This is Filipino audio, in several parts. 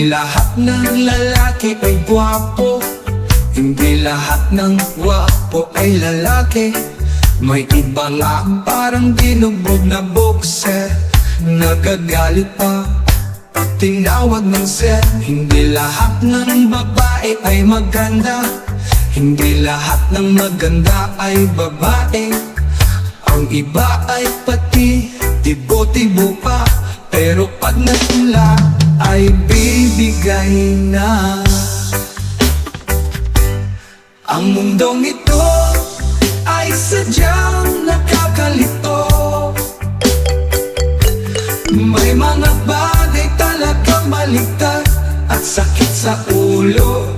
Hindi lahat ng lalaki ay gwapo, hindi lahat ng gwapo ay lalaki. May iba lang parang dinubog na boxer, nagagalit pa tinawag ng sir. Hindi lahat ng babae ay maganda, hindi lahat ng maganda ay babae. Ang iba ay pati tibo-tibo pa, pero pag natula ay bibigay na. Ang mundong ito ay sadyang nakakalito. May mga bagay talagang maligtad at sakit sa ulo.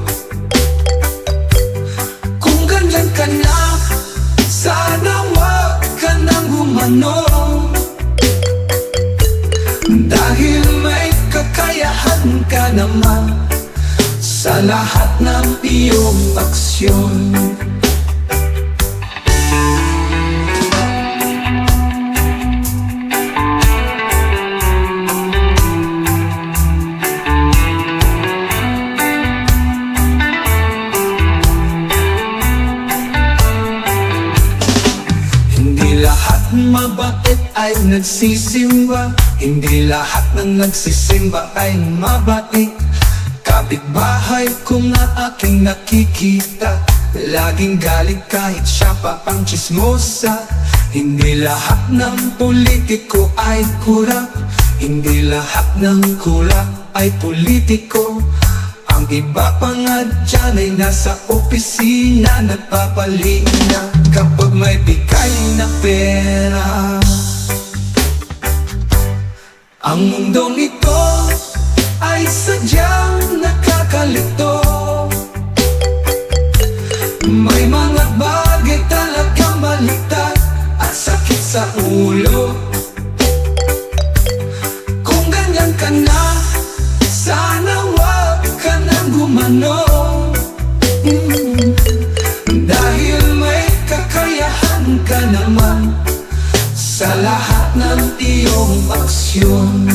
Kung ganyan ka na, sana wag ka nang gumano, dahil may kakayahan ka naman sa lahat ng iyong aksyon. Mabait ay nagsisimba, hindi lahat ng nagsisimba ay mabait. Kapitbahay ko nga aking nakikita, laging galit kahit siya pa ang chismosa. Hindi lahat ng politiko ay kurap, hindi lahat ng kurap ay politiko. Ang iba pa nga dyan ay nasa opisina, nagpapalina kapag may bigay na pera. Ang mundong ito ay sadyang nakakalito. May mga bagay talagang baliktad at sakit sa ulo. Kung ganyan ka na, sana wag ka nang gumano, dahil may kakayahan ka naman sa lahat ng iyong aksyon.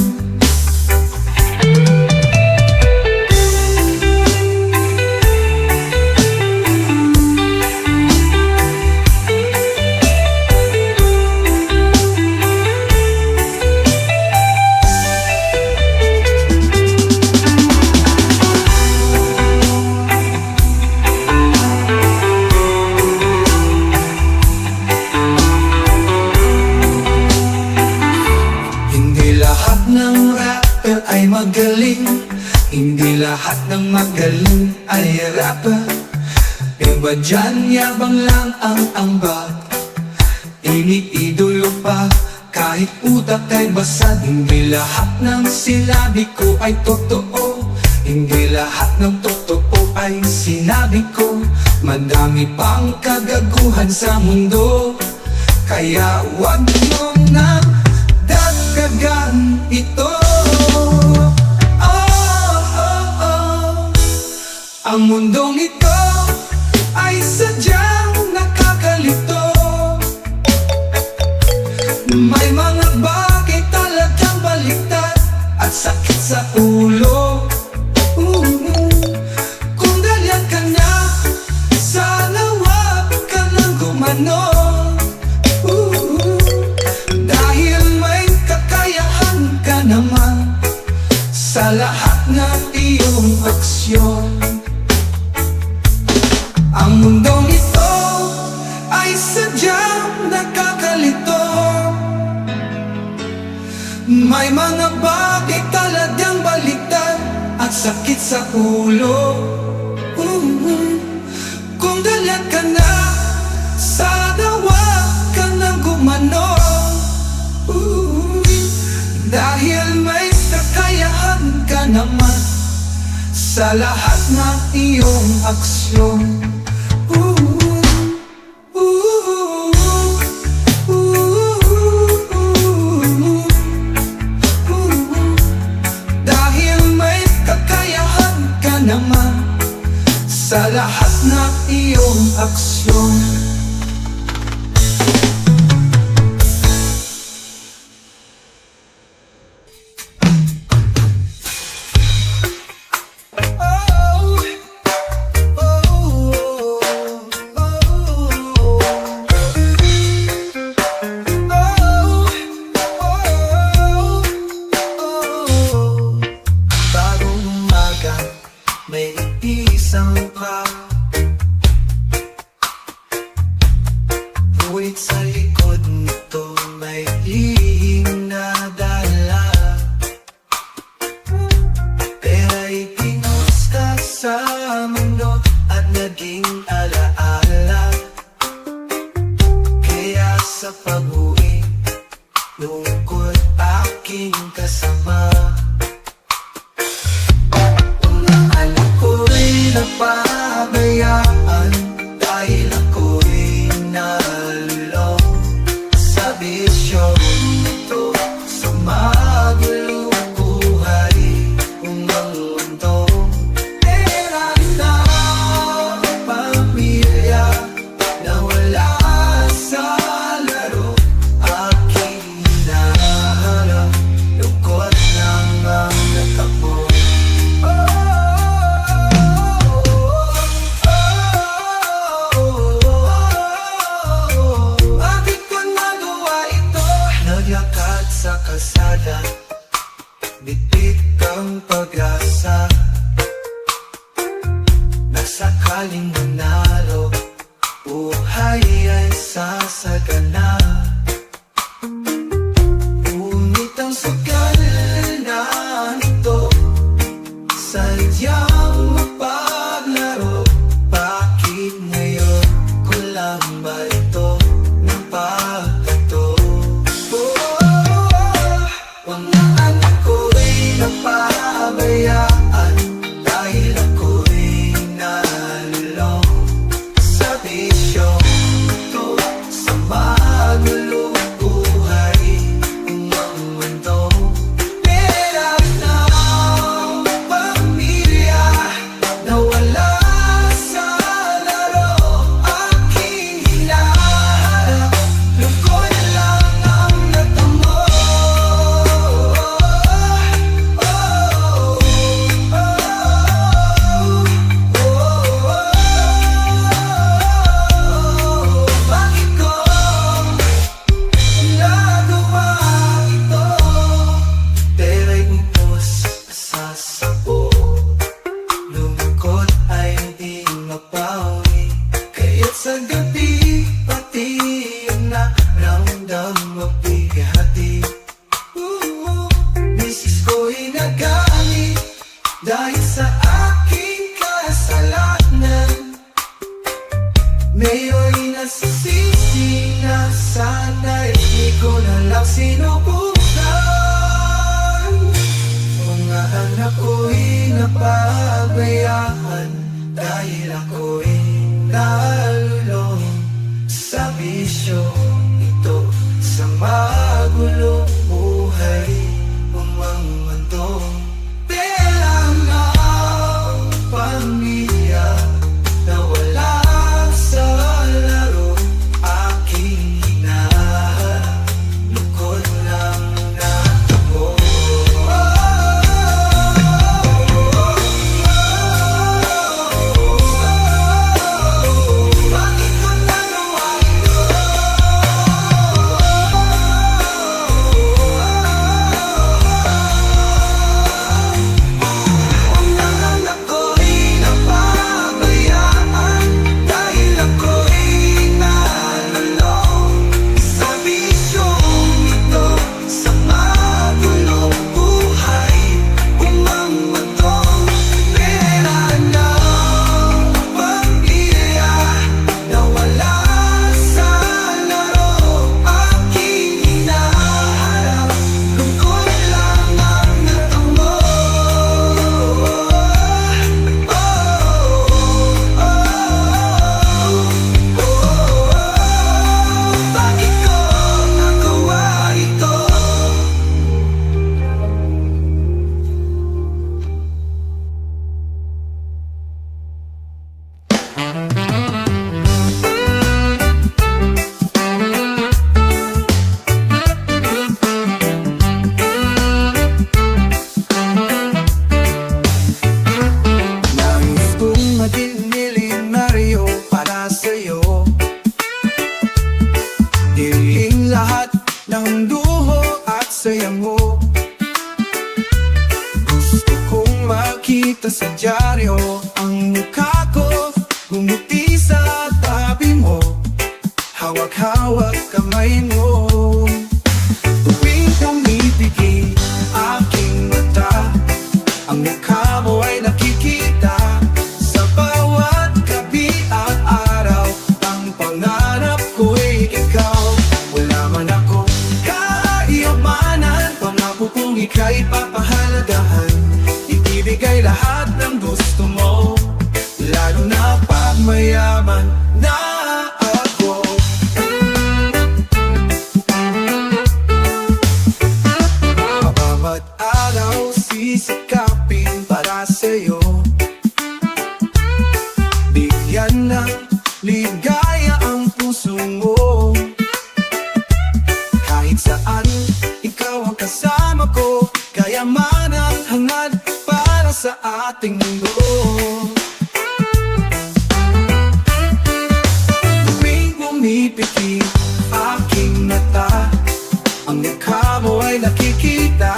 Magaling, hindi lahat ng magaling ay rapper. Iba dyan yabang lang ang ambag, iniidolo pa kahit utak ay basag. Hindi lahat ng sinabi ko ay totoo, hindi lahat ng totoo ay sinabi ko. Madami pang kagaguhan sa mundo, kaya wag mo nang dagdagan ito. Ang mundong ito ay sadyang nakakalito. May mga bagay talagang baliktad at sakit sa ulo. Kung ganyan ka na, sana wag ka nang gumano, dahil may kakayahan ka naman sa lahat ng iyong aksyon. Ang mundong ito ay sadyang nakakalito. May mga bagay talagang baliktad at sakit sa ulo. Kung ganyan ka na, sana wag ka nang gumano, dahil may kakayahan ka naman sa lahat ng iyong aksyon. Dahil may kakayahan ka naman sa lahat ng iyong aksyon. sa likod nito may lihim na dala. Pera'y pinusta sa mundo at naging alaala. Kaya sa pag-uwi, lungkot aking kasama. Unang anak ko'y napabayaan dahil ako'y nalulong sa bisyo nito sa magulong buhay. Unang mundo, pera na pamilya na wala sa laro. Aking hinahanap, lungkot ng mga takbo. Bakit ko nagawa ito? Naglakad sa kalsada, bitbit ang pag-asa. Nasakaling manalo, buhay ay sasagana. Ngunit ang sugal na ito, sadyang mapaglaro. Bakit ngayon ko lang ba ito napagtanto? Mga anak ko'y napabayaan dahil ako'y nalulong sa bisyo ito sa magulong buhay. Unang mundo, pera na pamilya na wala sa laro. Aking hinahanap, lungkot lang ang natamo. Bakit ko nagawa ito? Pera'y upos sa sabo, lungkot ay di mapawi. Kaya't sa gabi, pati ang naramdam mabigati. Misis ko'y nagalit dahil sa aking kasalanan. Ngayon nasisisi na sana'y di ko na lang sinubukan. Mga anak ko'y napabayaan dahil ako'y nalulong sa bisyo ito sa magulong buhay. Umang mundo, pera ng pamilya na wala sa laro. Aking hinahanap, lungkot lang natamo. Bakit ko nagawa ito? Unang anak ko'y napabayaan dahil ako'y nalulong sa bisyong ito sa magulong buhay. Umang mundo, pera ng pamilya na wala sa laro. Aking hinahanap, lungkot lang ang natamo. Bakit ko nagawa ito? Nais kong maging milyonaryo para sa'yo. Hilingin lahat ng duho at saya mo. Gusto kong makita sa dyaryo ang mukha ko, ngumiti sa tabi mo. Hawak-hawak hawak kamay mo. Tuwing pumipigil aking mata, ang mukha mo ay nakikita. Sa bawat gabi at araw, ang pangarap ko'y ikaw. Wala man ako kayamanan, pangako kong ika'y papahalagahan. Ibibigay lahat ng gusto mo, lalo na pag mayaman na ako. Bawat araw sisikapin para sa'yo, bigyan ng ligaya ang puso mo. Kahit saan, ikaw ang kasama ko, kayaman ang hangad para sa ating mundo. Tuwing pumipikit aking mata, ang mukha mo ay nakikita.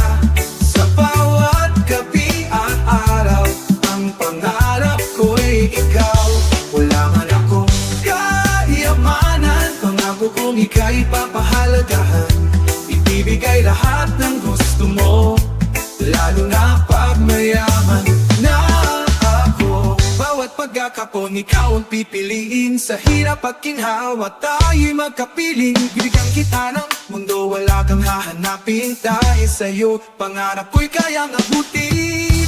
Sa bawat gabi at araw, ang pangarap ko'y ikaw. Wala man akong kayamanan, pangako kong ika'y papahalagahan. Ibibigay lahat ng gusto mo, lalo na pag mayaman na ako. Bawat pagkakataon, ikaw ang pipiliin. Sa hirap at ginhawa, tayo'y magkapiling. Bibigyan kita ng mundo, wala kang hahanapin. Dahil sa'yo, pangarap ko'y kayang abutin.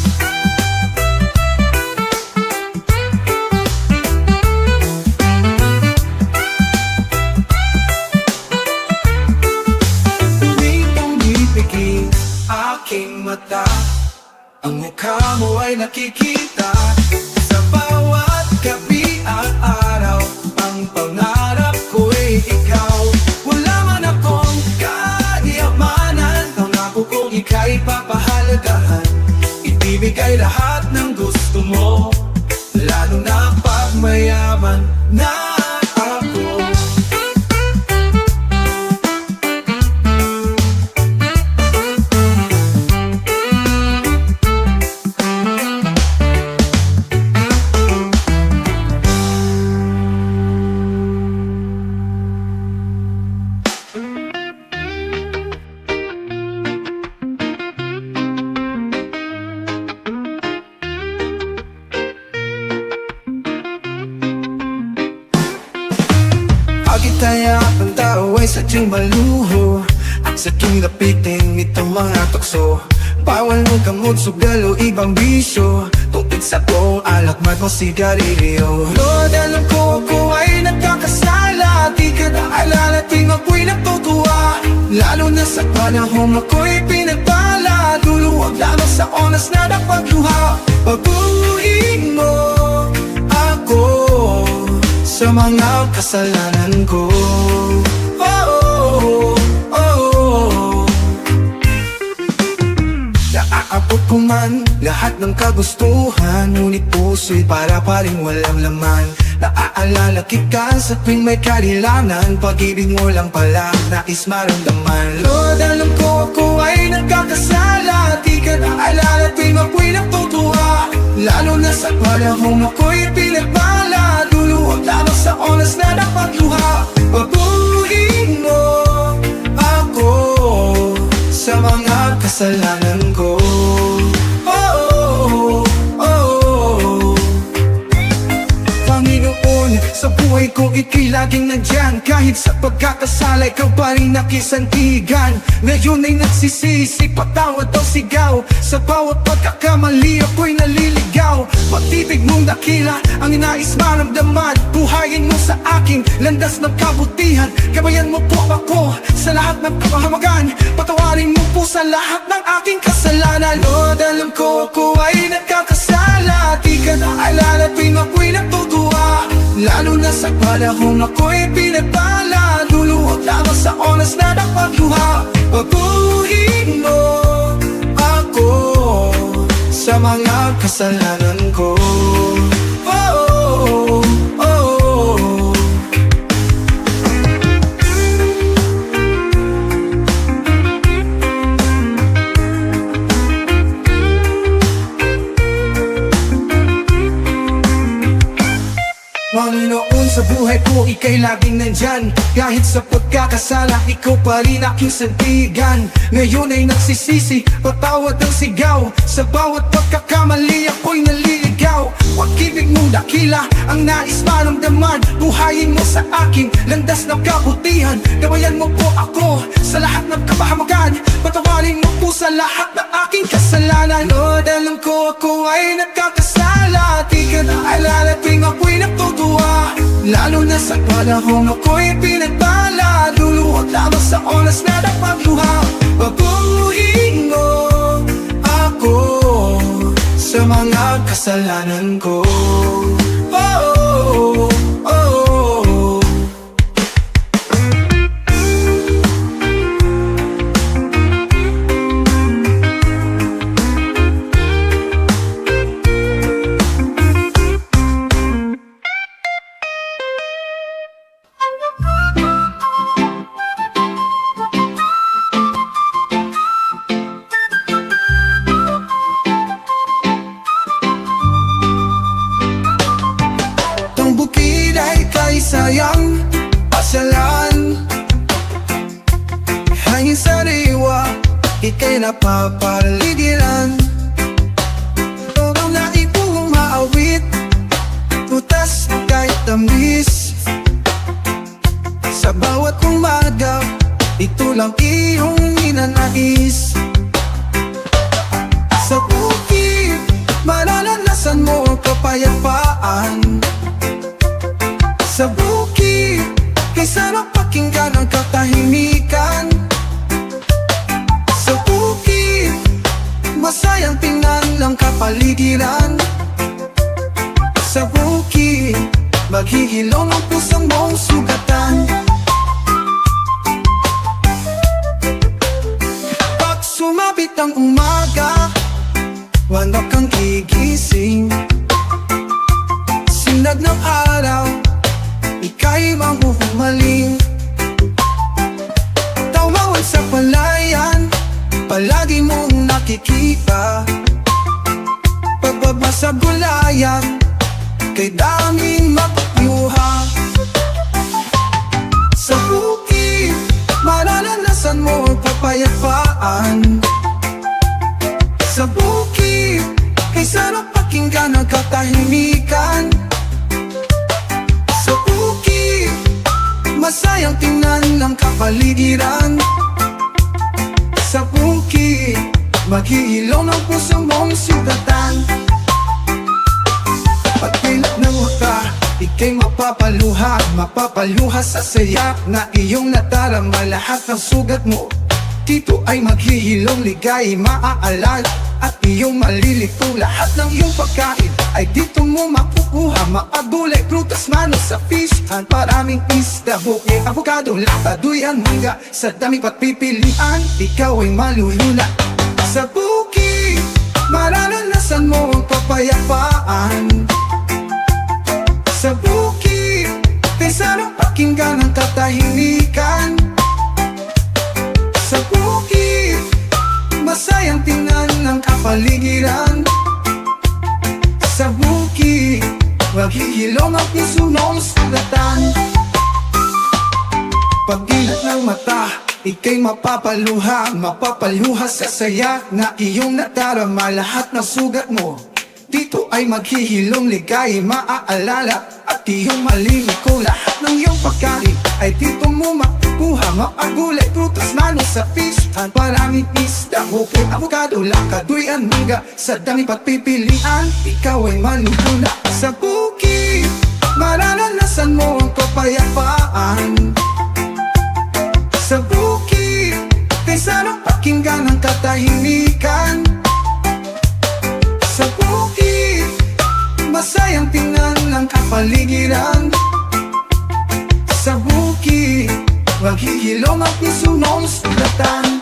Tuwing pumipigil aking mata, ang mukha mo ay nakikita. Sa bawat gabi at araw, ang pangarap ko'y ikaw. Wala man akong kayamanan, pangako kong ika'y papahalagahan. Ibibigay lahat ng gusto mo, lalo na pag mayaman na ako. Pagitaya ang tao ay sadyang maluho, at sa tuwing lapitin itong mga tukso. Bawal mong kamot, sugalo, ibang bisyo. Tungkid sa to, alakmat mo sigarilyo. Lord, alam ko ako ay nagkakasala. Di ka naalala tuwing ako'y natutuwa, lalo na sa panahon ako'y pinagbala. Luluwag lamang sa oras na napagluha. Pabuhin mo ako sa mga kasalanan ko. Oh, oh, oh, oh. Naaabot ko man lahat ng kagustuhan, ngunit puso'y para pa rin walang laman. Naaalala kita sa tuwing may kailangan, pag-ibig mo lang pala nais maramdaman. Lord, alam ko ako ay nagkakasala. Di ka naalala tuwing ako'y natutuwa, lalo na sa panahon ako'y pinagbala. Luluwag lamang sa oras na napagluha. Pabuhin mo ako sa mga kasalanan ko. Oh, oh, oh, oh. Panginoon, sa buhay ko ika'y laging nandyan. Kahit sa pagkakasala, ikaw pa rin nakisantigan. Ngayon ay nagsisisi, patawad o sigaw. Sa bawat pagkakamali ako'y naliligaw. Pag-ibig mong dakila ang inais maramdaman. Buhayin mo sa aking landas ng kabutihan. Gabayan mo po ako sa lahat ng kapahamagan. Patawarin mo po sa lahat ng aking kasalanan. Lord, alam ko ako ay nagkakasala. Di ka naalala tuwing ako'y natutuwa, lalo na sa panahon ako'y pinagbala. Luluwag lamang sa oras na napagluha. Pabuhin mo ako sa mga kasalanan ko. Oh, oh, oh, oh. Panginoon, sa buhay ko ika'y laging nandyan. Kahit sa pagkakasala, ikaw pa rin aking sandigan. Ngayon ay nagsisisi, patawad ang sigaw. Sa bawat pagkakamali ako'y naliligaw. Pag-ibig mong dakila, ang nais maramdaman. Buhayin mo sa akin, landas ng kabutihan. Gawayan mo po ako sa lahat ng kapahamagan. Patawarin mo po sa lahat ng aking kasalanan. Lord, alam ko ako ay nagkakasala. Di ka na alala tuwing ako'y natutuwa. Lalo na sa panahon ako'y pinagbala. Luluhod lamang sa oras na napagluha. Paguhin mo ako sa mga kasalanan ko. Oh, oh, oh, oh. Itong bukid ay kay sayang pasyalan. Hangin sariwa, ika'y napapaligiran. Tawang naipong maawit, tutas kahit tamis. Sa bawat umaga, ito lang iyong ninanais. Sa bukid, mararanasan mo ang kapayapaan. Sa bukid, kay sarap pakinggan ang katahimikan. Sa bukid, masayang tingnan ng kapaligiran. Sa bukid, maghihilom ang pusong mong sugatan. Pag sumabit ang umaga, wala kang gigising. Sinag ng araw, ika'y mahuhumaling. Tawawan sa palayan, palagi mong nakikita. Pagbaba sa gulayan, kay daming magluha. Sa bukid, mararanasan mo ang kapayapaan. Sa bukid, kay sarap pakinggan ang katahimikan. Sa bukid, masayang tingnan ng kapaligiran. Sa bukid, maghihilom ang puso mong sugatan. Pagkilat ng mata, ika'y mapapaluha. Mapapaluha sa saya na iyong nadarama. Lahat ng sugat mo dito ay maghihilom, ligay maaalala. At iyong malilito, lahat ng iyong pagkain ay dito mo makukuha. Maagulay, prutas, manos sa fishpan. Maraming isda, buke, avocado, lataduyan, mangga. Sa dami pagpipilian, ikaw ay malulula. Sa bukid, mararanasan mo ang kapayapaan. Sa bukid, kay sarap pakinggan ang katahimikan. Sa bukid, masayang tingnan ng kapaligiran. Sa bukid, maghihilom ang puso mong sugatan. Pag-ilat ng mata, ika'y mapapaluha. Mapapaluha sa saya na iyong nadarama. Lahat ng sugat mo dito ay maghihilom, ligay maaalala. At iyong malilito, lahat ng iyong pagkain ay dito mo makukuha. Maagulay, prutas, manos sa fishpan. Maraming isda, buke, avocado, lakaduyan, mangga. Sa dami pagpipilian, ikaw ay malulula. Sa bukid, mararanasan mo ang kapayapaan. Sa bukid, kay sarap pakinggan ang katahimikan. Sa bukid, masayang tingnan ng kapaligiran. Sa bukid, maghihilom ang puso mong sugatan.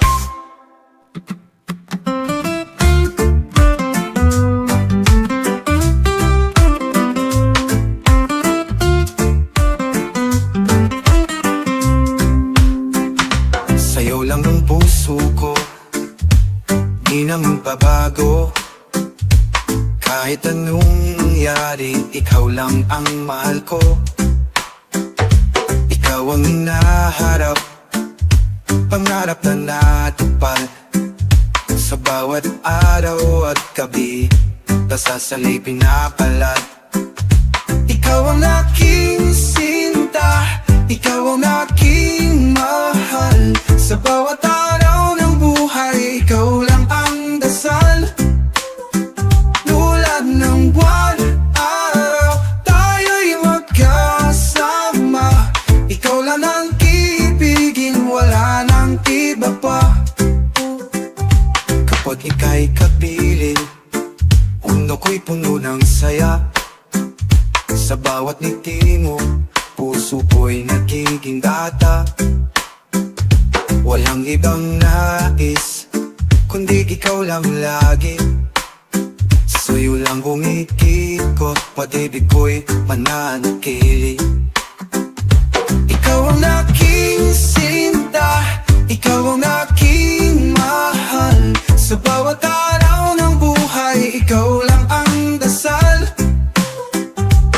Sa'yo lang ang puso ko, di na magbabago. Kahit anong nangyari, ikaw lang ang mahal ko. ikaw ang hinaharap, pangarap na natupad. Sa bawat araw at gabi, nasasanay pinakalat. Ikaw ang aking sinta, ikaw ang aking mahal. Sa bawat araw ng buhay, ikaw lang ang dasal. Tulad ng buwan, araw, tayo'y magkasama. Ikaw lang ang ibigin, wala nang iba pa. Kapag ika'y kapiling, uno ko'y puno ng saya. Sa bawat ngiti mo, puso ko'y nagiging data. Walang ibang nais, kundi ikaw lang lagi. Sa'yo lang umikikot, pag-ibig ko'y mananatili. Ikaw ang aking sinta, ikaw ang aking mahal. Sa bawat araw ng buhay, ikaw lang ang dasal.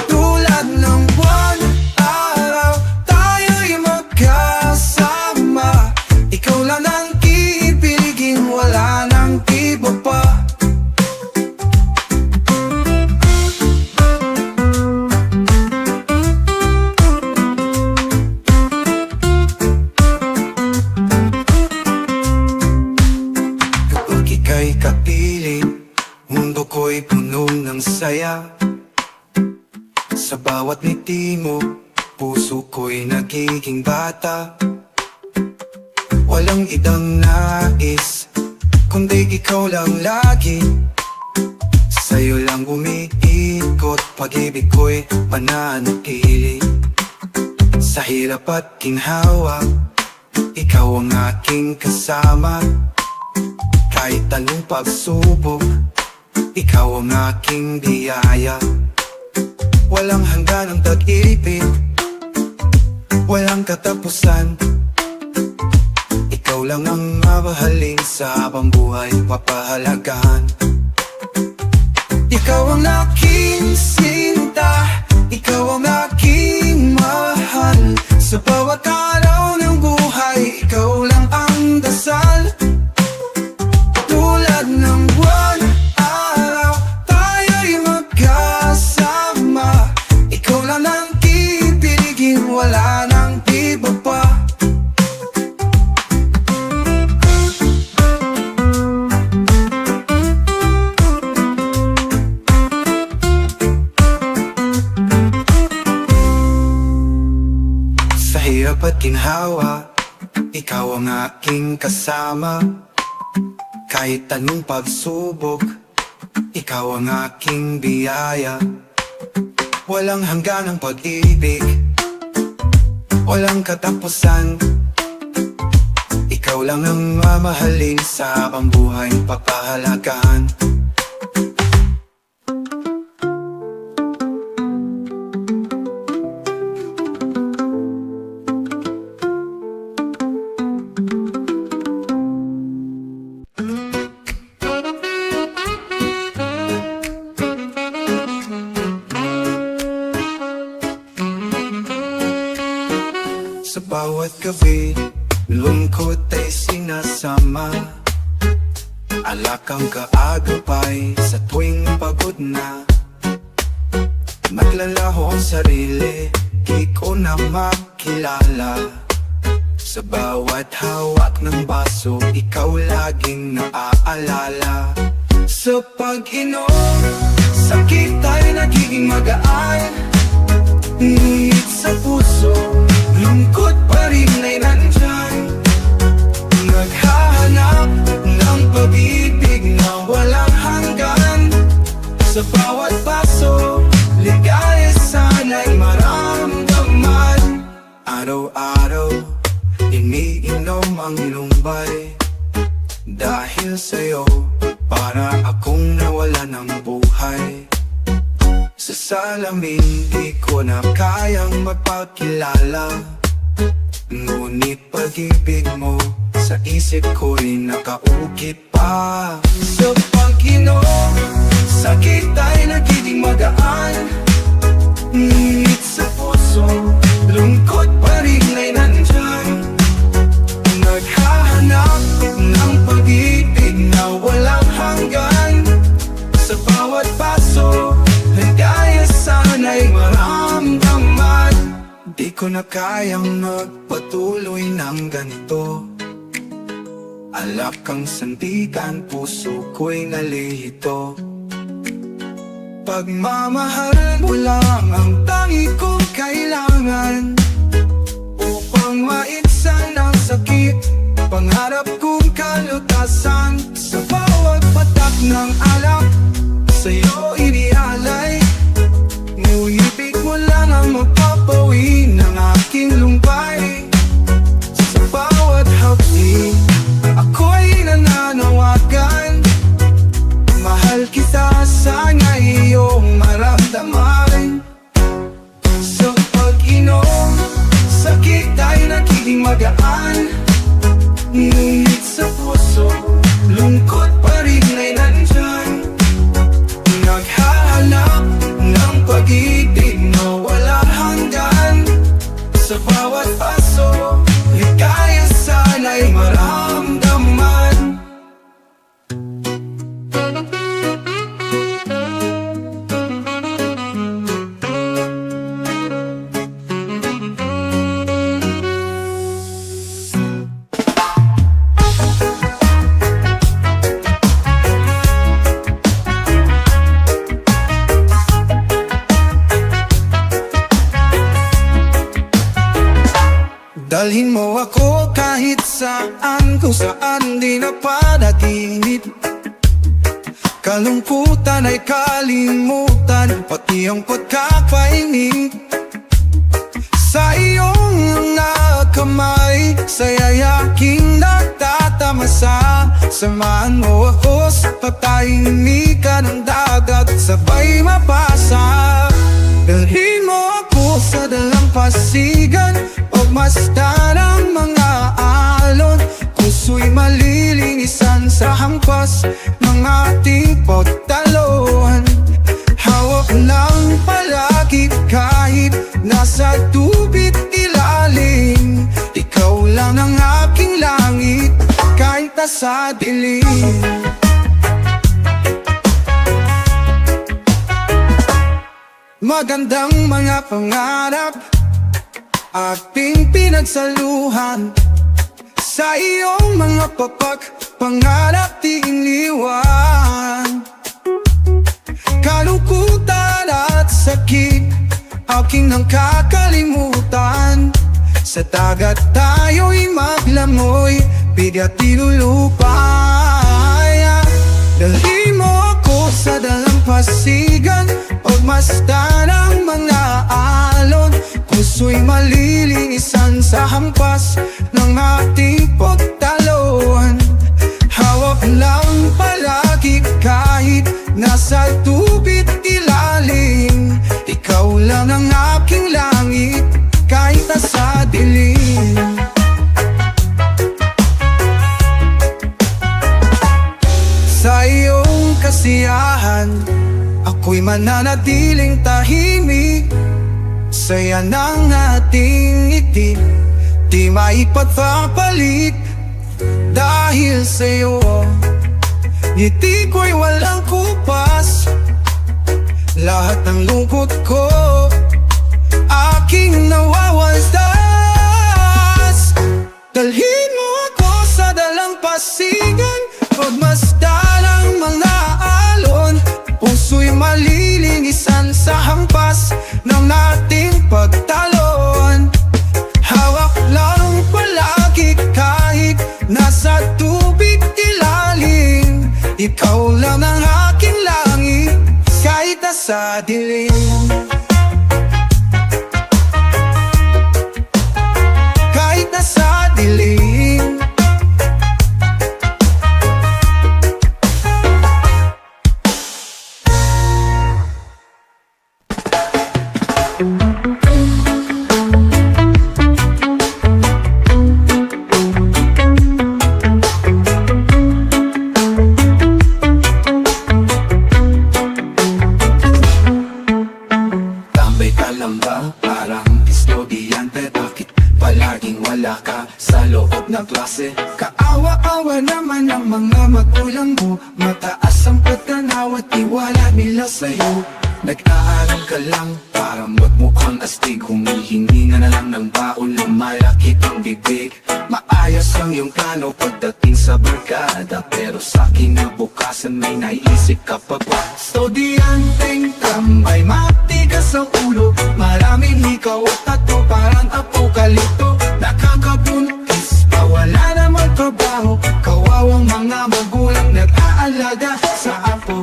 Tulad ng buwan, araw, tayo'y magkasama. Ikaw lang ang ibigin, wala nang iba pa. Kapag ika'y kapiling, mundo ko'y puno ng saya. Sa bawat ngiti mo, puso ko'y nagiging bata. Walang idang nais, kundi ikaw lang lagi. Sa'yo lang umiikot, pag-ibig ko'y mananatili. Sa hirap at ginhawa, ikaw ang aking kasama. Kahit anong pagsubok, ikaw ang aking biyaya. Walang hanggan ang tag-ibig, walang katapusan. Ikaw lang ang mamahalin sa habang buhay, papahalagahan. Ikaw ang aking sinta, ikaw ang aking mahal. Sa bawat araw ng buhay, ikaw lang ang dasal. Tulad ng buwan, araw, tayo'y magkasama. Ikaw lang ang ibigin, wala nang iba pa. Sa hirap at ginhawa, ikaw ang aking kasama. Kahit anong pagsubok, ikaw ang aking biyaya. Walang hanggan ang pag-ibig, walang katapusan. Ikaw lang ang mamahalin sa habang buhay, papahalagahan. Sa bawat gabi, lungkot ay sinasama. Alakang kaagapay sa tuwing pagod na. Maglalaho ang sarili, di ko na makilala. Sa bawat hawak ng baso, ikaw laging naaalala. Sa pag-inom, sakit ay nagiging magaan. Ngunit sa puso, lungkot pa rin ay nandyan. Naghahanap ng pag-ibig na walang hanggan. Sa bawat paso, ligaya sana'y maramdaman. Araw-araw, iniinom ang lumbay. Dahil sa'yo, para akong nawala ng buhay. Sa salamin, di ko na kayang magpakilala. Ngunit pag-ibig mo sa isip ko'y nakaukit pa. Sa pag-inom, sakit ay nagiging magaan. Ngunit sa puso, lungkot pa rin ay nandyan. Naghahanap ng pag-ibig na walang hanggan. Sa bawat paso, ligaya sana'y maramdaman. Di ko na kayang magpatuloy ng ganito. Alak kang sandigan, puso ko'y nalihito. Pagmamahal mo lang ang tangi kong kailangan upang maitsan ang sakit. Pangarap kong kalutasan sa bawat patak ng alak, sa'yo inialay. Ngunit mo lang ang mapapawi ng aking lumbay. Sa bawat hapdi, ako'y nananawagan. Mahal kita, sana iyong maramdaman. Sa pag-inom, sakit ay nagiging magaan. Ngunit sa puso, lungkot pa rin ay nandyan. Naghahanap ng pag-ibig na wala hanggan. Sa bawat paso, ligaya sana'y maramdaman. Dalhin mo ako kahit saan, kung saan di na panaginip. Kalungkutan ay kalimutan, pati ang pagkakainip. Sa iyong mga kamay, sa yayaking nagtatamasa. Samahan mo ako sa patahimikan ng dagat, sabay mapasa. Dalhin mo ako sa dalampasigan, pagmasdan ang mga alon. Puso'y malilinisan sa hampas ng ating pagtalon. Hawak lang palagi kahit nasa tubig ilalim. Ikaw lang ang aking langit kahit nasa dilim. Magandang mga pangarap ating pinagsaluhan. Sa iyong mga pangarap di iniwan. Kalungkutan at sakit aking nang kakalimutan. Sa dagat tayo'y maglamoy, bigat ilulupay. Dalhin mo ako sa dalampasigan, pagmasdan ang mga alon. Puso'y malilinisan sa hampas ng ating pagtalon. Hawak lang palagi kahit nasa tubig ilalim. Ikaw lang ang aking langit kahit nasa dilim. Sa iyong kasiyahan, ako'y mananatiling tahimik. Saya ng ating ngiti, di maipagpapalit. Dahil sa'yo, ngiti ko'y walang kupas. Lahat ng lungkot ko, aking nawawalas. Dalhin mo ako sa dalampasigan, pagmasdan ang mga alon. Puso'y malilinisan sa hampas ng ating pagtalon. Hawak lang palagi kahit nasa tubig ilalim. Ikaw lang ang aking langit kahit nasa dilim. Kahit nasa dilim. loob ng klase. Kaawa-awa naman ang mga magulang mo, mataas ang pagtanaw at tiwala nila sa'yo. Nag-aaral ka lang para magmukhang astig, humihingi na lang ng baon ng malaki ang bibig. Maayos ang iyong plano pagdating sa barkada, pero sa kinabukasan may naisip ka pa ba? Estudyanteng tambay, matigas ang ulo, maraming hikaw at tato, parang apokalipto. Nakakabuntis pa, wala namang trabaho, kawawang mga magulang nag-aalaga sa apo.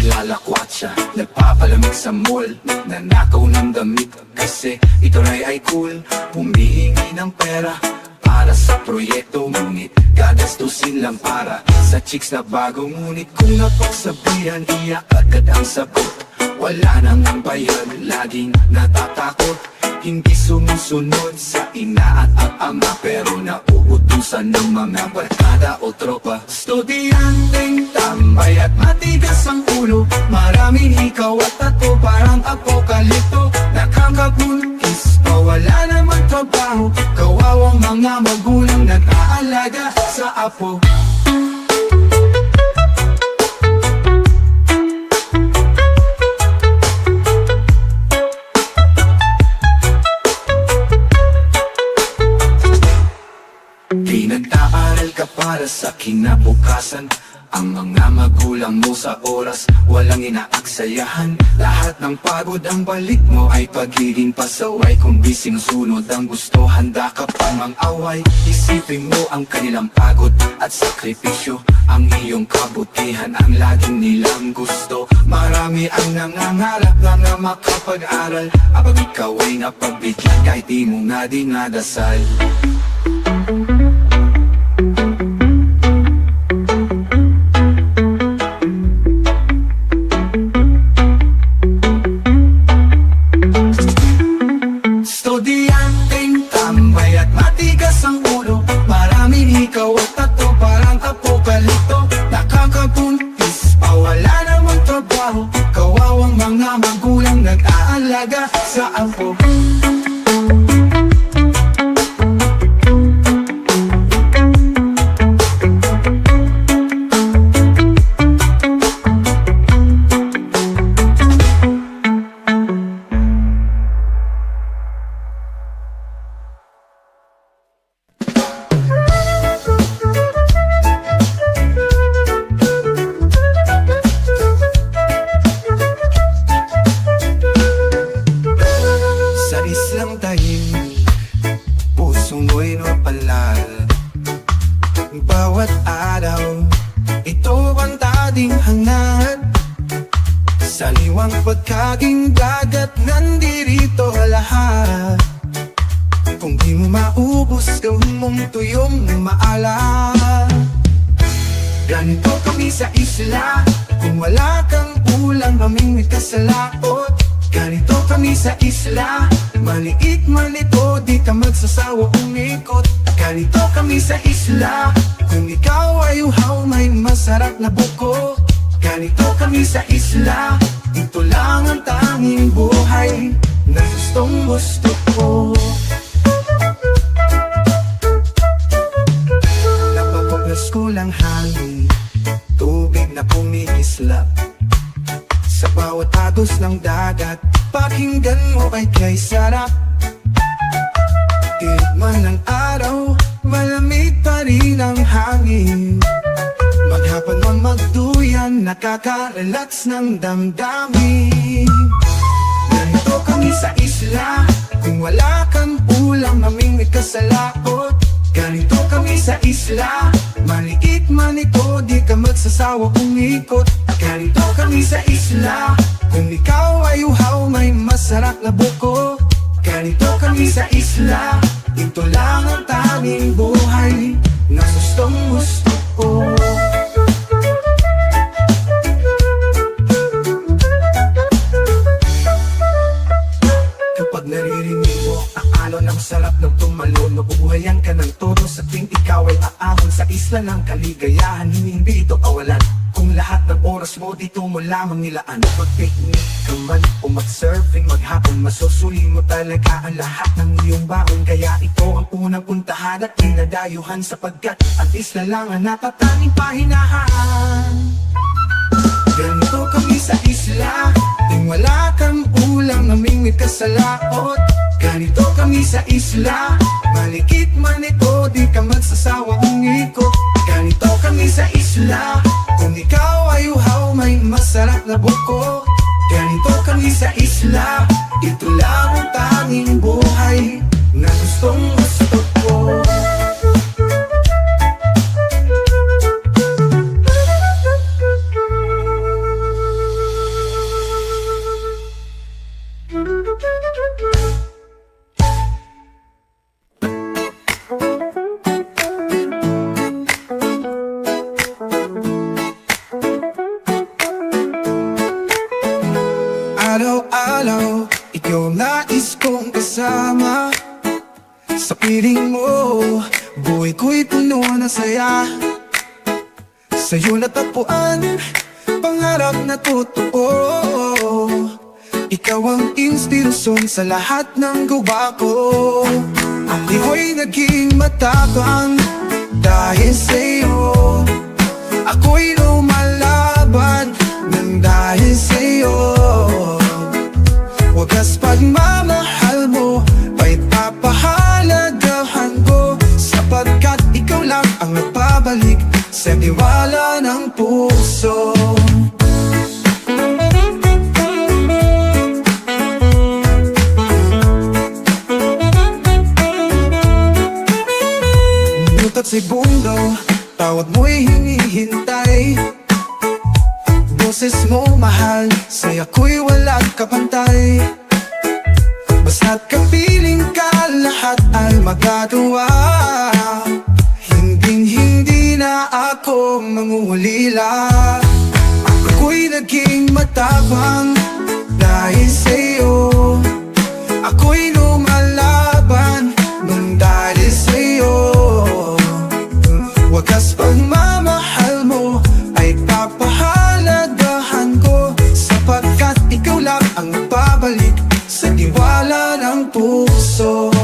Naglalakwatsya, nagpapalamig sa mall, nanakaw ng damit kasi ito ay cool. Humihingi ng pera para sa proyekto, ngunit gagastusin lang para sa chicks na bago. Ngunit kung napagsabihan, iyak agad ang sagot. Wala nang ang bayan, laging natatakot. Hindi sumusunod sa ina at ama, pero nauutusan ng mga barkada o tropa. Estudyanteng tambay at matigas ang ulo, maraming hikaw at tato, parang apokalipto. Nakakabuntis pa, wala namang trabaho, kawawang mga magulang nag-aalaga sa apo. Pinag-aaral ka para sa kinabukasan, ang mga magulang mo sa oras walang inaaksayahan. Lahat ng pagod ang balik mo ay pagiging pasaway. Kung di sinusunod ang gusto, handa ka pang mang-away. Isipin mo ang kanilang pagod at sakripisyo, ang iyong kabutihan ang laging nilang gusto. Marami ang nangangarap na makapag-aral, abang ikaw ay napagbigyan kahit di mo na dinadasal. Estudyanteng tambay at matigas ang ulo, maraming hikaw at tato, parang apokalipto. Nakakabuntis pa, wala namang trabaho, kawawang mga magulang nag-aalaga sa apo. Islang tahimik, puso mo'y napalal. Bawat araw, ito ang dating hangad. Saliwang pagkaging dagat, nandirito lahat. Kung di mo maubos, gawin mong tuyong maalat. Ganito kami sa isla, kung wala kang ulam, mamingwit ka sa laot. Ganito kami sa isla, maliit man ito, di ka magsasawa umikot. Ganito kami sa isla, kung ikaw ay uhaw, may masarap na buko. Ganito kami sa isla, ito lang ang tanging buhay na gustong gusto ko. Napapaglas ko lang hangin, tubig na pumikislap sa bawat agos ng dagat, pakinggan mo ay kay sarap. Tirik man ng araw, malamig pa rin ang hangin. Maghapon man magduyan, nakaka-relax ng damdamin. Ganito kami sa isla, kung wala kang ulam, mamingwit ka sa laot. Ganito kami sa isla, maliit man ito, di ka magsasawa umikot. Ganito kami sa isla, kung ikaw ay uhaw, may masarap na buko. Ganito kami sa isla, ito lang ang tanging buhay na gustong gusto ko. Kapag naririnig mo ang alon, ang sarap ng tumalon, mabubuhayan ka ng todo sa tuwing ikaw ay aahon sa isla. isla ng kaligayahan, hindi ito kawalan. Kung lahat ng oras mo dito mo lamang nilaan, mag-picnic ka man o mag-surfing, maghapon, masusuli mo talaga ang lahat ng iyong baon. Kaya ito ang unang puntahan at dinadayuhan, sapagkat ang isla lang ang natatanging pahinahan. Ganito kami sa isla, ting wala kang ulam, namingwit ka sa laot. Ganito kami sa isla, malikit man ito, di ka magsasawang umikot. Ganito kami sa isla, kung ikaw ay uhaw, may masarap na buko. Ganito kami sa isla, ito lang ang tanging buhay na gustong gusto ko. Araw-araw, ikaw ang nais kong kasama. Sa piling mo, buhay ko'y puno ng saya. Sa'yo natagpuan, pangarap na totoo. Ikaw ang inspirasyon sa lahat ng gawa ko. Ako'y naging matapang dahil sa'yo. Ako'y lumalaban nang dahil sa'yo. Wagas pagmamahal mo ay papahalagahan ko, sapagkat ikaw lang ang nagpabalik sa tiwala ng puso. Minuto at segundo, tawag mo'y hinihintay. Boses mo mahal, sa'yo ako'y walang kapantay. Basta't kapiling ka, lahat ay magagawa. Hinding-hindi na ako mangungulila. Ako'y naging matapang dahil sa'yo. Ako'y lumalaban nung dahil sa'yo. Wagas pagmamahal mo ay papahalagahan ko, sapagkat ikaw lang ang nagbabalik sa tiwala ng puso.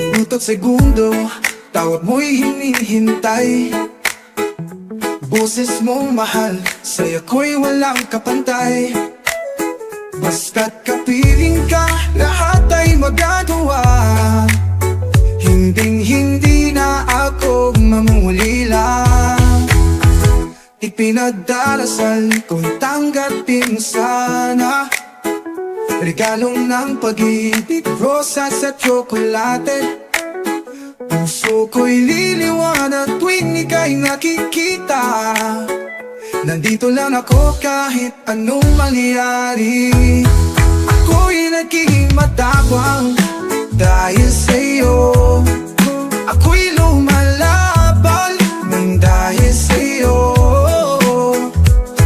Minuto at segundo, tawag mo'y hinihintay. Boses mong mahal, sa'yo ako'y walang kapantay. Basta't kapiling ka, lahat ay magagawa. Hinding-hindi na ako mamulila. Ipinagdarasal kung tanggapin sana regalong ng pag-ibig, rosas at tsokolate. Puso ko'y liliwanag tuwing ika'y nakikita. Nandito lang ako kahit anong mangyari. Ako'y nagiging matapang dahil sa'yo. Ako'y lumalaban nang dahil sa'yo.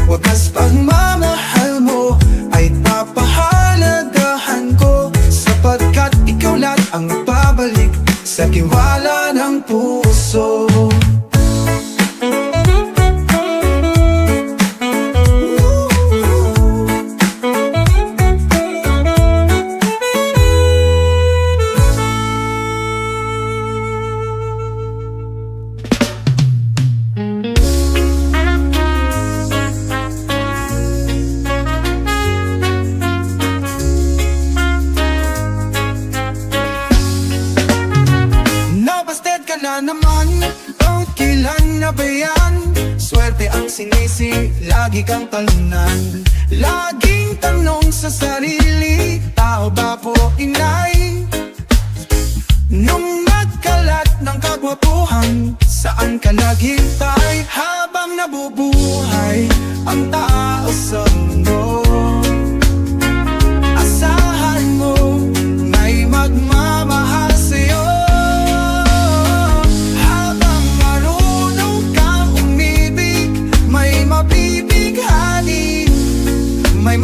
Wagas pagmamahal mo ay papahalagahan ko, sapagkat ikaw lang ang babalik sa tiwala ng puso. Na naman, ang kilan na ba yan? Swerte ang sinisi, lagi kang talunan. Laging tanong sa sarili, tao ba po inay? Nung nagkalat ng kagwapuhan, saan ka naghintay? Habang nabubuhay ang tao sa mundo, asahan mo may magmamahal sa'yo. May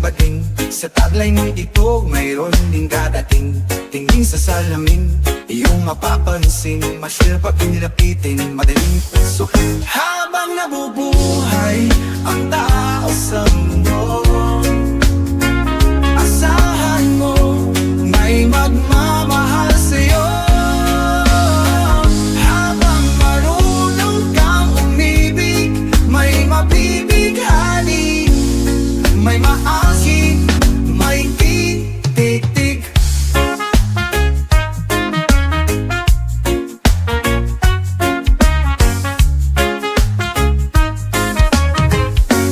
dumating. Sa taglay mo ito, mayroon din dadating. Tingin sa salamin, iyong mapapansin. Masir pag inilapitin, madaling pusuhin. Habang nabubuhay ang tao sa mundo, asahan mo may magmamahal sa'yo. Habang marunong kang umibig, may mabibighani, may maangkin, may titig.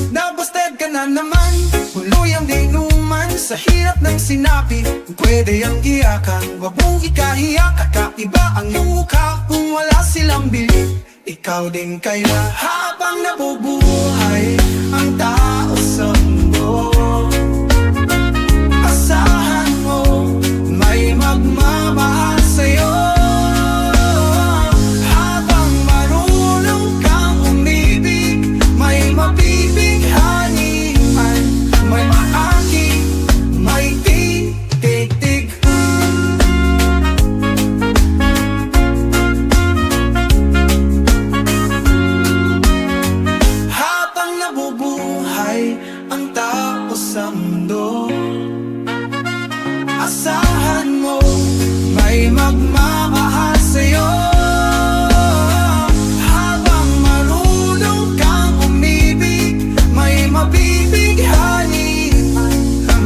Nabasted ka na naman, huluyang dinuman. Sa hirap ng sinabi, pwede ang iyakan. Wag mong ikahiya, kakaiba ang mukha. Kung wala silang bili, ikaw din kaya. Habang nabubuhay ang tao sa mundo, asahan mo may magmamahal sa'yo. Habang marunong kang umibig, may mabibighani, may maangkin, may titig. Habang nabubuhay ang tao sa mundo, asahan mo may magmamahal sa'yo. Habang marunong kang umibig, may mabibighani,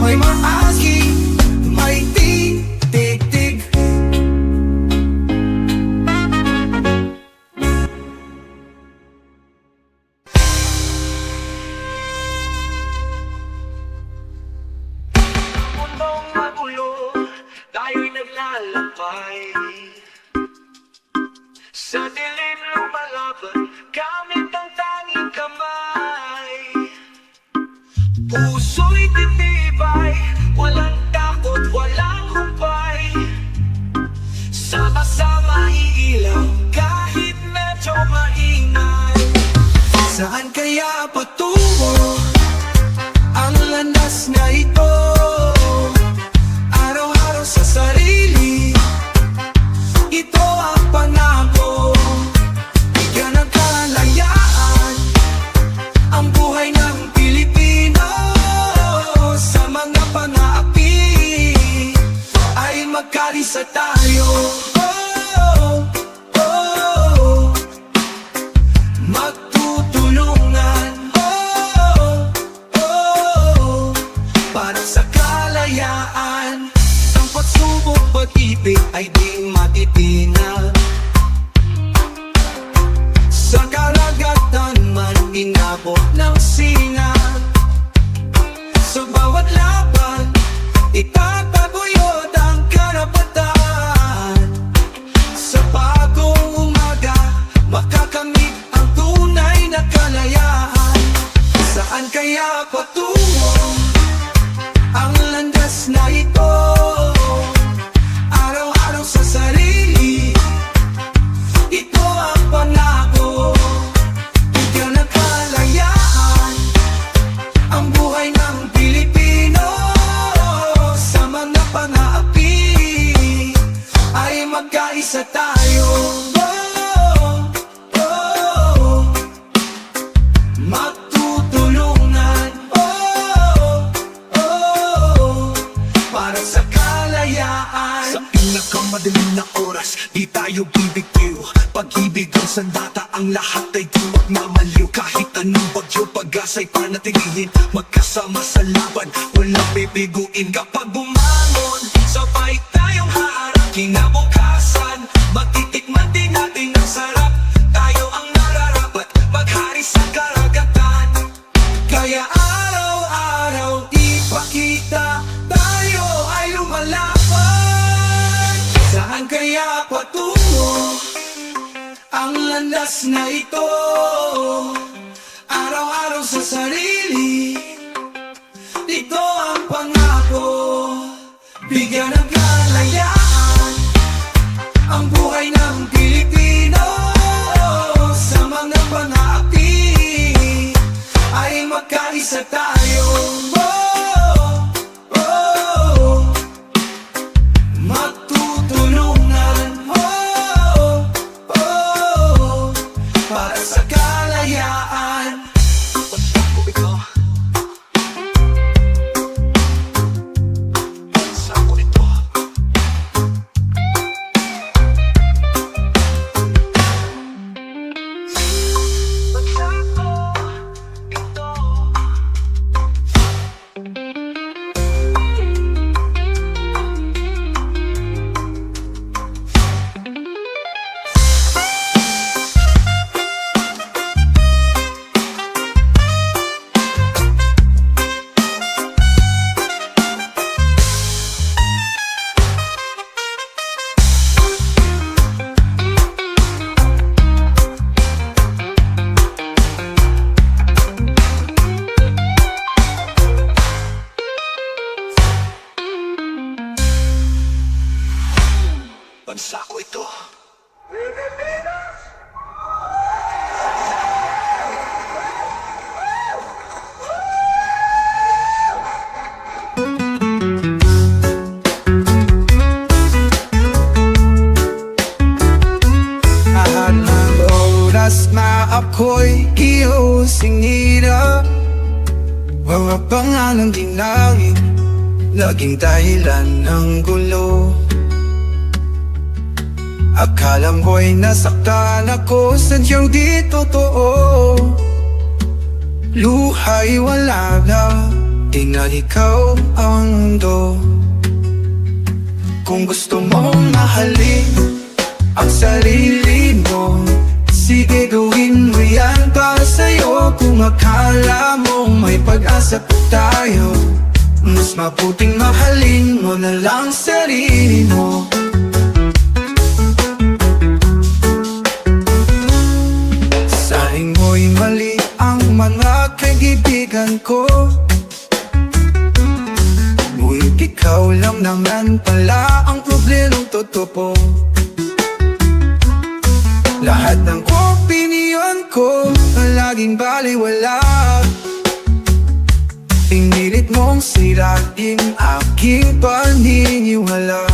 may maangkin, may titig. Mundong magulo, tayo'y naglalakbay. Sa dilim lumalaban, gamit ang tanging kamay. Puso'y titibay, walang takot, walang humpay. Sama-sama iilaw, kahit medyo maingay. Saan kaya patungo ang landas na ito? Araw-araw sa sarili, ito ang pangako. Bigyan ng kalayaan ang buhay ng Pilipino. Sa mga pang-aapi ay magkarisa tayo. Magtutulungan, para sa kalayaan. Ang pagsubok, pag-ibig ay di matitinag. Sa karagatan man inabot ng sinag. Sa bawat laban, itataguyod ang karapatan. Sa bagong umaga, makakamit ang tunay na kalayaan. Saan kaya patungo ang landas na ito? Araw-araw sa sarili, ito ang pangako. Bigyan ng kalayaan ang buhay ng Pilipino. Sa mga pang-aapi ay magkaisa tayo. Magtutulungan, para sa kalayaan. Sa pinakamadaling na oras, di tayo bibigyo. Pag-ibig ang sandata, ang lahat ay di magmamaliw. Kahit anong bagyo, pag-asa'y panatilihin. Magkasama sa laban, walang bibiguin. Kapag bumangon, sabay tayong haharap. Kinabukasan, matitikman din natin ang sarap. Tayo ang nararapat, maghari sa karagatan. Kaya araw-araw ipakita, tayo ay lumalaban. Saan kaya patungo ang landas na ito? Araw-araw sa sarili, ito ang pangako. Bigyan ng kalayaan ang buhay ng Pilipino. Sa mga pang-aapi ay magkaisa tayo. bansa ko ito. Lahat ng oras na ako'y iyong sinira, mga pangalan di namin laging dahilan ng gulo. Akala mo'y nasaktan ako, sadyang di totoo. Luha'y wala na, di na ikaw ang mundo. Kung gusto mong mahalin ang sarili mo, sige gawin mo yan para sa'yo. Kung akala mo may pag-asa pa tayo, mas mabuting mahalin mo na lang sarili mo. Saing mo'y mali ang mga kaibigan ko, ngunit ikaw lang naman pala ang problemang totoo. Lahat ng opinion ko laging baliwala, pinilit mong sirain aking paniniwala.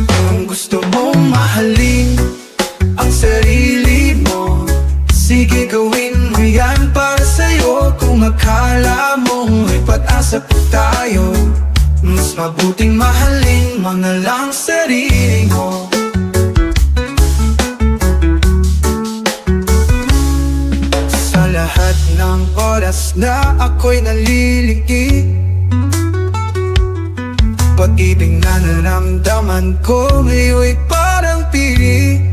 Kung gusto mong mahalin ang sarili mo, sige gawin mo yan para sa'yo. Kung akala mo may pag-asa pa tayo, mas mabuting mahalin mo na lang sarili mo. Sa lahat ng oras na ako'y naliliki, pag-ibig na naramdaman ko ngayon'y parang pili.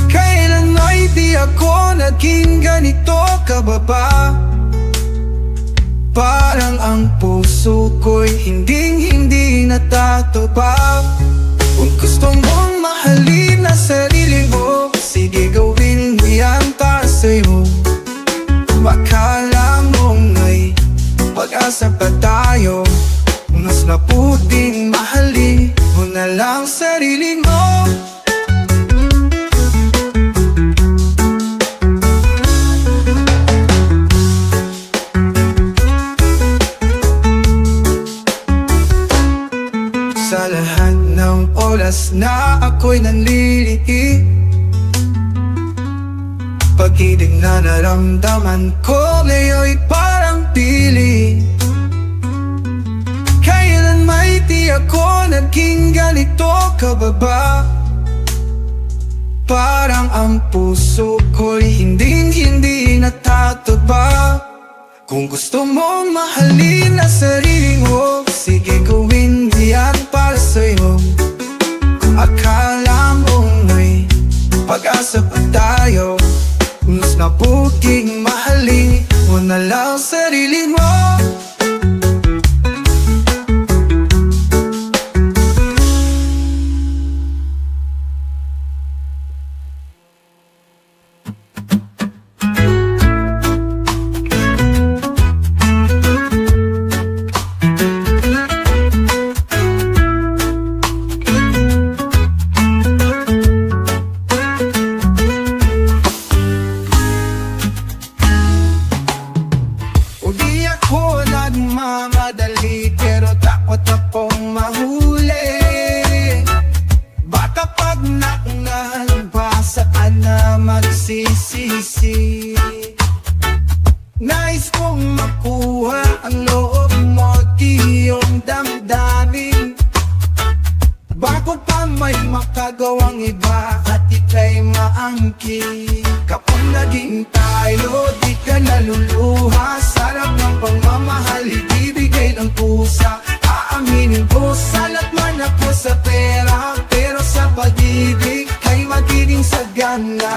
Kailan ay di ako naging ganito kababa, parang ang puso ko'y hindi natatupag. Kung gusto mong mahalin na sarili mo, sige gawin mo yan para sa'yo. Kung akala mong may pag-asa pa tayo, mas mabuting mahalin mo na lang sarili mo. Sa lahat ng oras na ako'y nanliliki, pag-ibig na naramdaman ko ngayon'y parang pili. Kailan may di ako naging ganito kababa, parang ang puso ko'y hindi natataba. Kung gusto mong mahalin ang sarili mo, sige gawin mo yan para sa'yo. Akala mo may pag-asa pa tayo, mas mabuting mahalin mo na lang sarili mo. Nagmamadali pero takot akong mahuli. Baka pag naunahan pa saan na magsisisi. Nais kong makuha ang loob mo, di yung damdamin, bago pa may makagawang iba at ika'y maangkin. Kapag naging tayo, di ka naluluha. Sarap ng pagmamahal, ibibigay ng pusa. Aaminin ko, salat man ako sa pera, pero sa pag-ibig ay magiging sagana.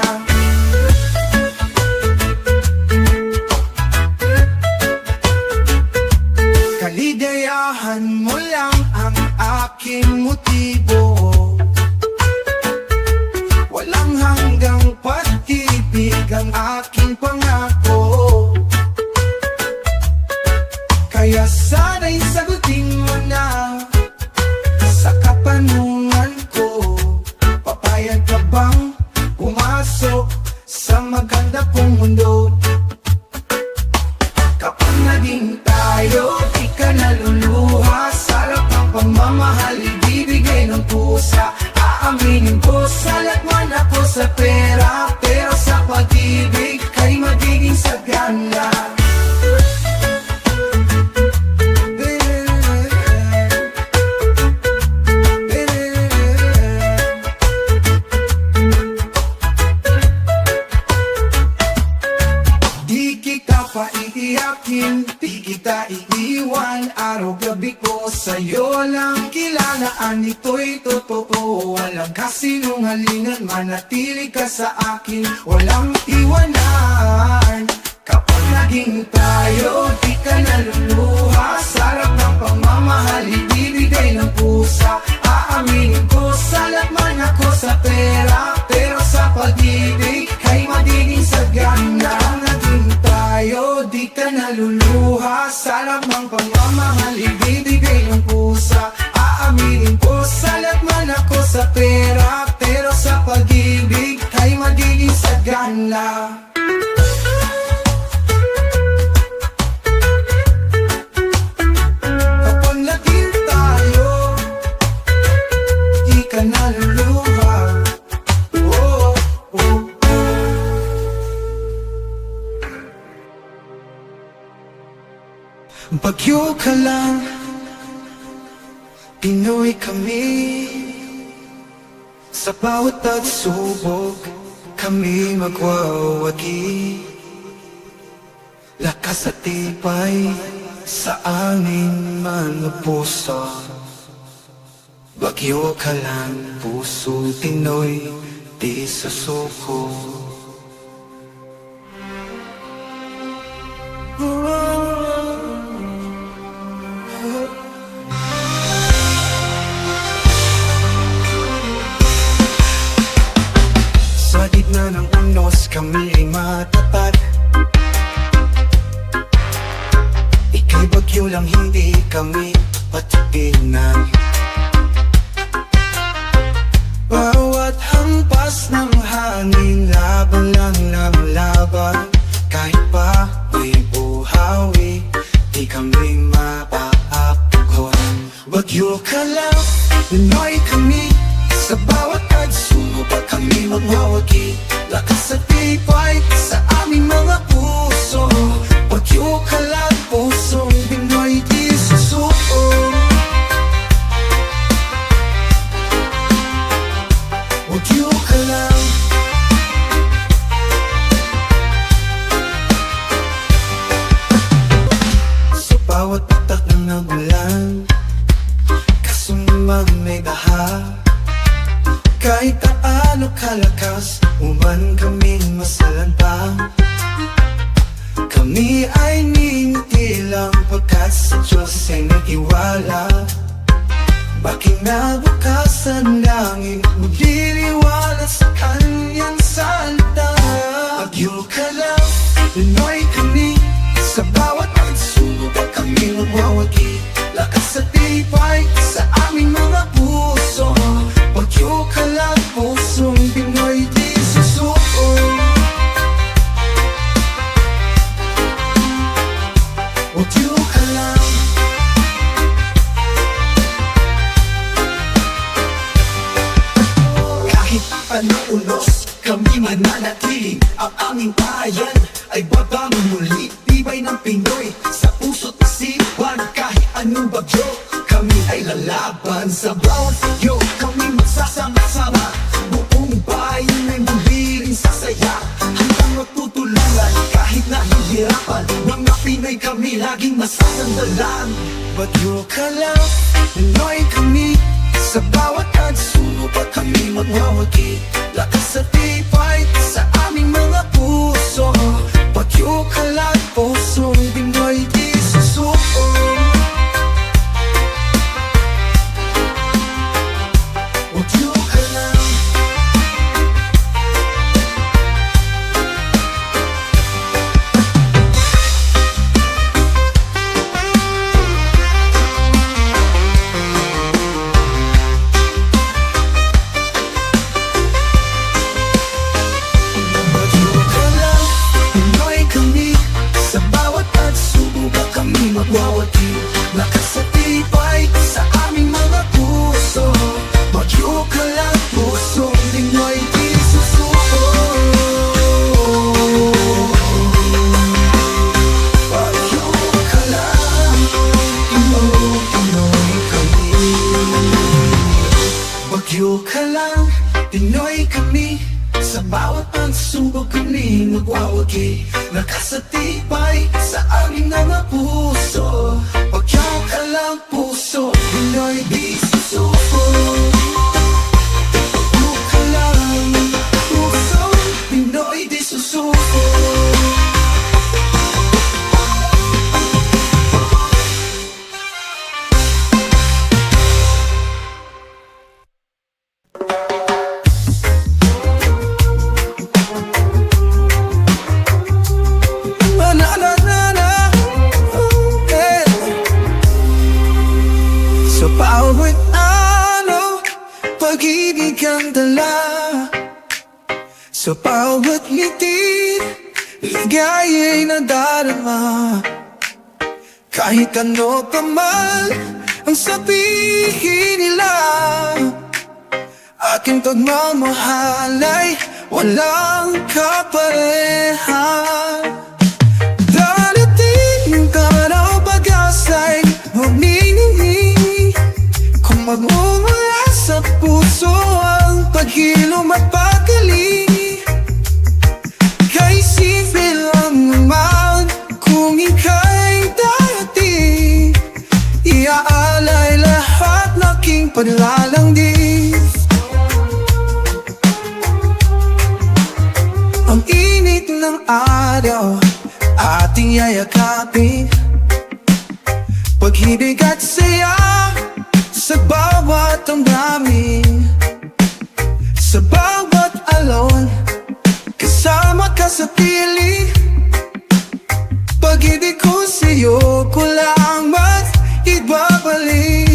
Kaligayahan mo lang ang aking motibo, walang hanggang pag-ibig ang aking pangako. Kaya sana'y sagutin mo na sa katanungan ko, papayag ka bang pumasok sa maganda kong mundo? Kapag naging tayo, di ka naluluha. Sarap ang pagmamahal, ibibigay ng pusa. Aaminin ko, salat man ako sa pera, pero sa pag-ibig kay magiging sagana. Di kita paiiyakin, di kita iiwan. Araw-gabi ko sa'yo lang kilalaan. Ito'y totoo, walang kasinungalingan. Manatili ka sa akin, walang iwanan. Kapag naging tayo, di ka naluluha. Sarap ng pagmamahal, ibibigay ng pusa. Aaminin ko, salat man ako sa pera, pero sa pag-ibig kay magiging sagana. Naging tayo, di ka naluluha. Sarap ng pagmamahal, ibibigay ng pusa. Aaminin ko, salat man ako sa pera, pero sa pag-ibig kay magiging sagana. Kapag naging tayo, di ka naluluha. Oh, oh, oh. Bagyo ka lang, Pinoy kami. Sa bawat pagsubok, kami magwawagi. Lakas at tibay sa aming mga puso. Bagyo ka lang, puso Pinoy, di susuko. Sa gitna ng unos, kami ay matatag. Ika'y bagyo lang, hindi kami patigilan. Bawat hampas ng hangin, laban lang ng laban. Kahit pa may buhawi, di kami mapaapagwan. Bagyo ka lang, Pinoy kami. Sa bawat pagsubok kami magwawagi. Lakas at tibay sa aming mga puso. Bagyo ka lang, pusong Pinoy di susuko. Bagyo ka lang. Sa bawat patak ng nagulan, kasumang may baha. Kahit paano kalakas, uman kaming masalanta. Kami ay niniti lang pagkat sa Diyos ay nag-iwala. Bakit nabukas ang langit, magliliwanag sa kanyang salita. Bagyo ka lang, Pinoy kami. Sa bawat pagsubok kami magwawagi. Lakas at tibay sa aming mga puso. Bagyo ka lang, pusong Pinoy di susuko. Bagyo ka lang. Kahit anong unos, kami mananatili. Ang aming bayan ay babangon muli. Tibay ng Pinoy sa puso't isipan. Kahit anong bagyo, kami ay lalaban. Sa bawat bagyo, kami magsasama-sama. Buong bayan ay muli rin sasaya. Hanggang magtutulungan kahit nahihirapan. Mga Pinoy kami laging masasandalan. Bagyo ka lang, Pinoy kami. Sa bawat pagsubok kami magwawagi. Lakas at tibay sa aming mga puso. Bagyo ka lang, pusong Pinoy di susuko. Bagyo ka lang. nagwawagi Nakasatibay sa aming mga puso Bagyo ka lang puso Pinoy di susuko Bagyo ka lang Pinoy kami Bagyo ka lang Pinoy kami Sa bawat pagsubok kami nagwawagi Nakasatibay sa aming mga puso Bagyo ka lang puso Pinoy di susuko Bagyo ka lang puso Pinoy di susuko Sa bawat araw, pag-ibig ang dala Sa bawat ngiti, ligaya'y nadarama Kahit ano pa man ang sabihin nila Aking pagmamahal ay walang kapareha Darating ka raw pag-asa'y humingi Kung magmumula sa puso ang paghilom at paggaling Kay simple lang naman kung ika'y darating Iaalay lahat ng aking panlalangding Ang init ng araw ating yayakapin Pag-ibig at saya sa bawat damdamin Sa bawat alon kasama ka sa piling Pag-ibig ko sa'yo ko lang ibabalik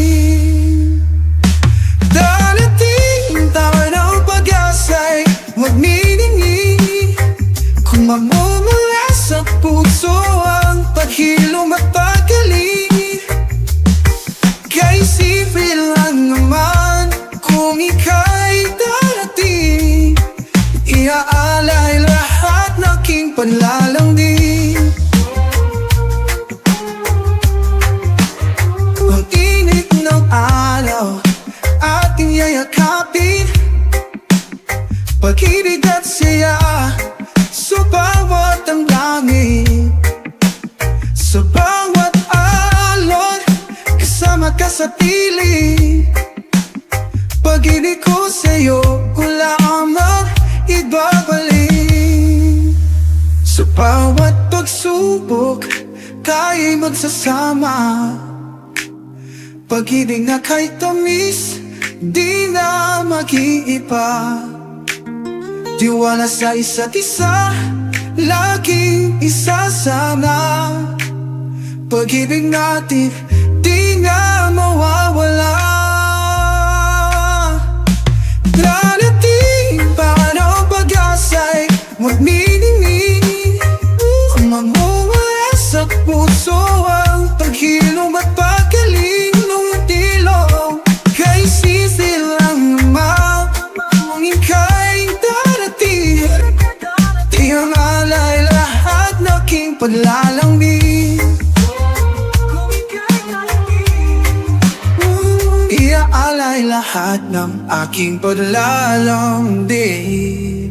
Darating tayo ng pag-asa'y magniningi Kung magmumula sa puso ang paghilom at paggaling Kay simple lang naman kung ika'y darating Iaalay lahat ng aking panlalangding Ang init ng araw ating yayakapin Pag-ibig at saya sa bawat damdamin Sa bawat alon kasama ka sa piling Pag-ibig ko sa'yo ko lamang ibabalik Sa bawat pagsubok kaya'y magsasama Pag-ibig na kay tamis di na mag-iiba Tiwala sa isa't isa laging isasama Pag-ibig natin di na mawawala Darating pa ng pag-asa'y magniningi Kung magmumula sa puso ang paghilom at paggaling ng dilo Kay simple lang naman kung ika'y darating Di ang alay lahat ng aking panlalangding Iaalay lahat ng aking paglalangding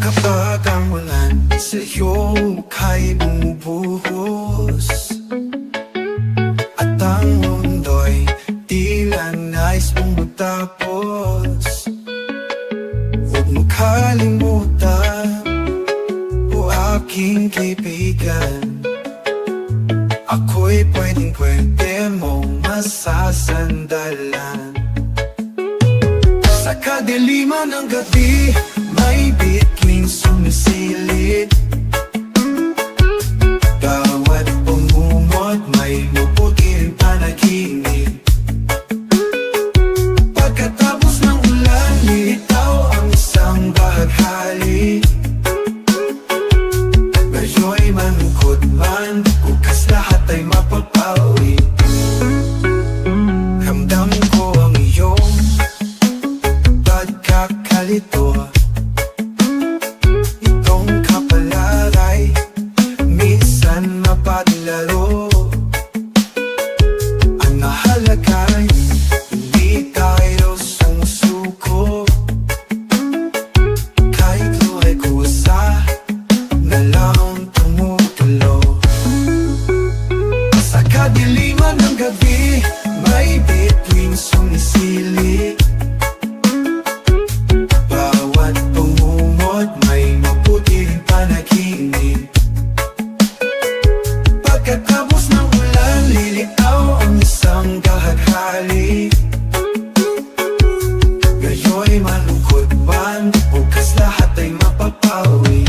Kapag ang ulan sa iyong mukha'y bumubuhos At ang mundo'y tila nais mong matapos Huwag mo kalimutan, o aking kaibigan Ako'y pwede mong masasandalan Sa kadiliman ng gabi, may bituing sumisilid Bawat pumumot, may luputin panaginip mahalaga ay hindi tayo sumusuko. Kahit luhay kusa na lang tumutulo. Sa kadiliman ng gabi, may bituin sumisili. Bawat pumumot may maputing panaginip. Pagkatapos ng ulan, lilitaw ang isang kahaghali. Ngayo'y malungkot man, bukas lahat ay mapapawi.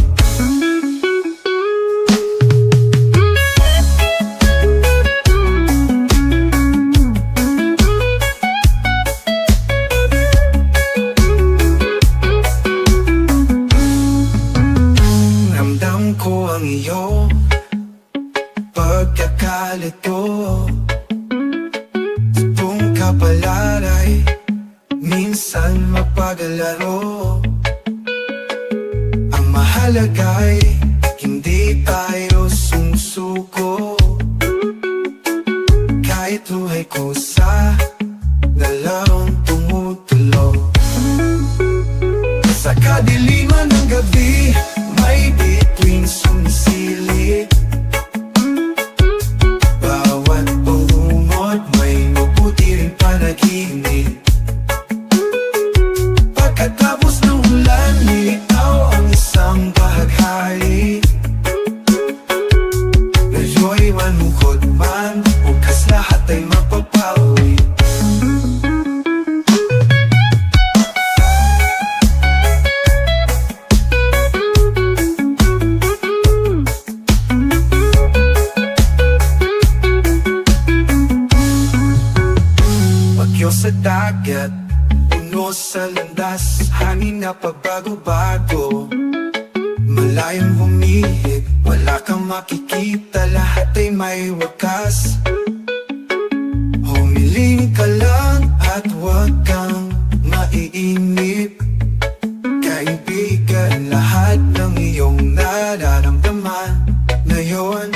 Ramdam ko ang iyong pagkakalito. Itong kapalaray minsan mapagalaro. Ang mahalaga ay hindi tayo sumusuko. Kahit luhay kusa na lang tumutulo. Sa kadiliman ng gabi, may bituin sumisili. Bawat pumumot may mabuti ring panaginip. Pagkatapos ng ulan, lilitaw ang isang bahaghari. Ngayo'y malungkot man, bukas lahat ay mapapawi. Bagyo sa dagat, puno sa landas, hangin na pabago-bago. Malayong humihip, wala kang makikita, lahat ay may wakas. Humiling ka lang at huwag kang maiinip. Kaibigan, lahat ng iyong nararamdaman ngayon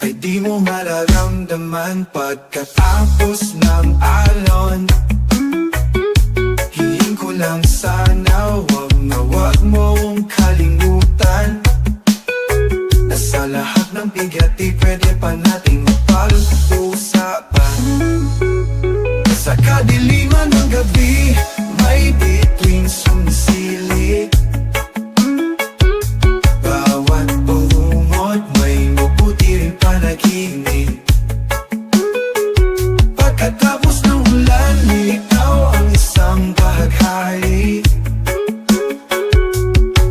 ay di mo mararamdaman pagkatapos ng alon. Hiling ko lang sana wag mong kalimutan na sa lahat ng bigat di pwede pa nating mapag-usapan. Sa kadiliman ng gabi, may bituin sumisili. Bawat pumumot may mabuti ring panaginip. Pagkatapos ng ulan, lilitaw ang isang bahaghari.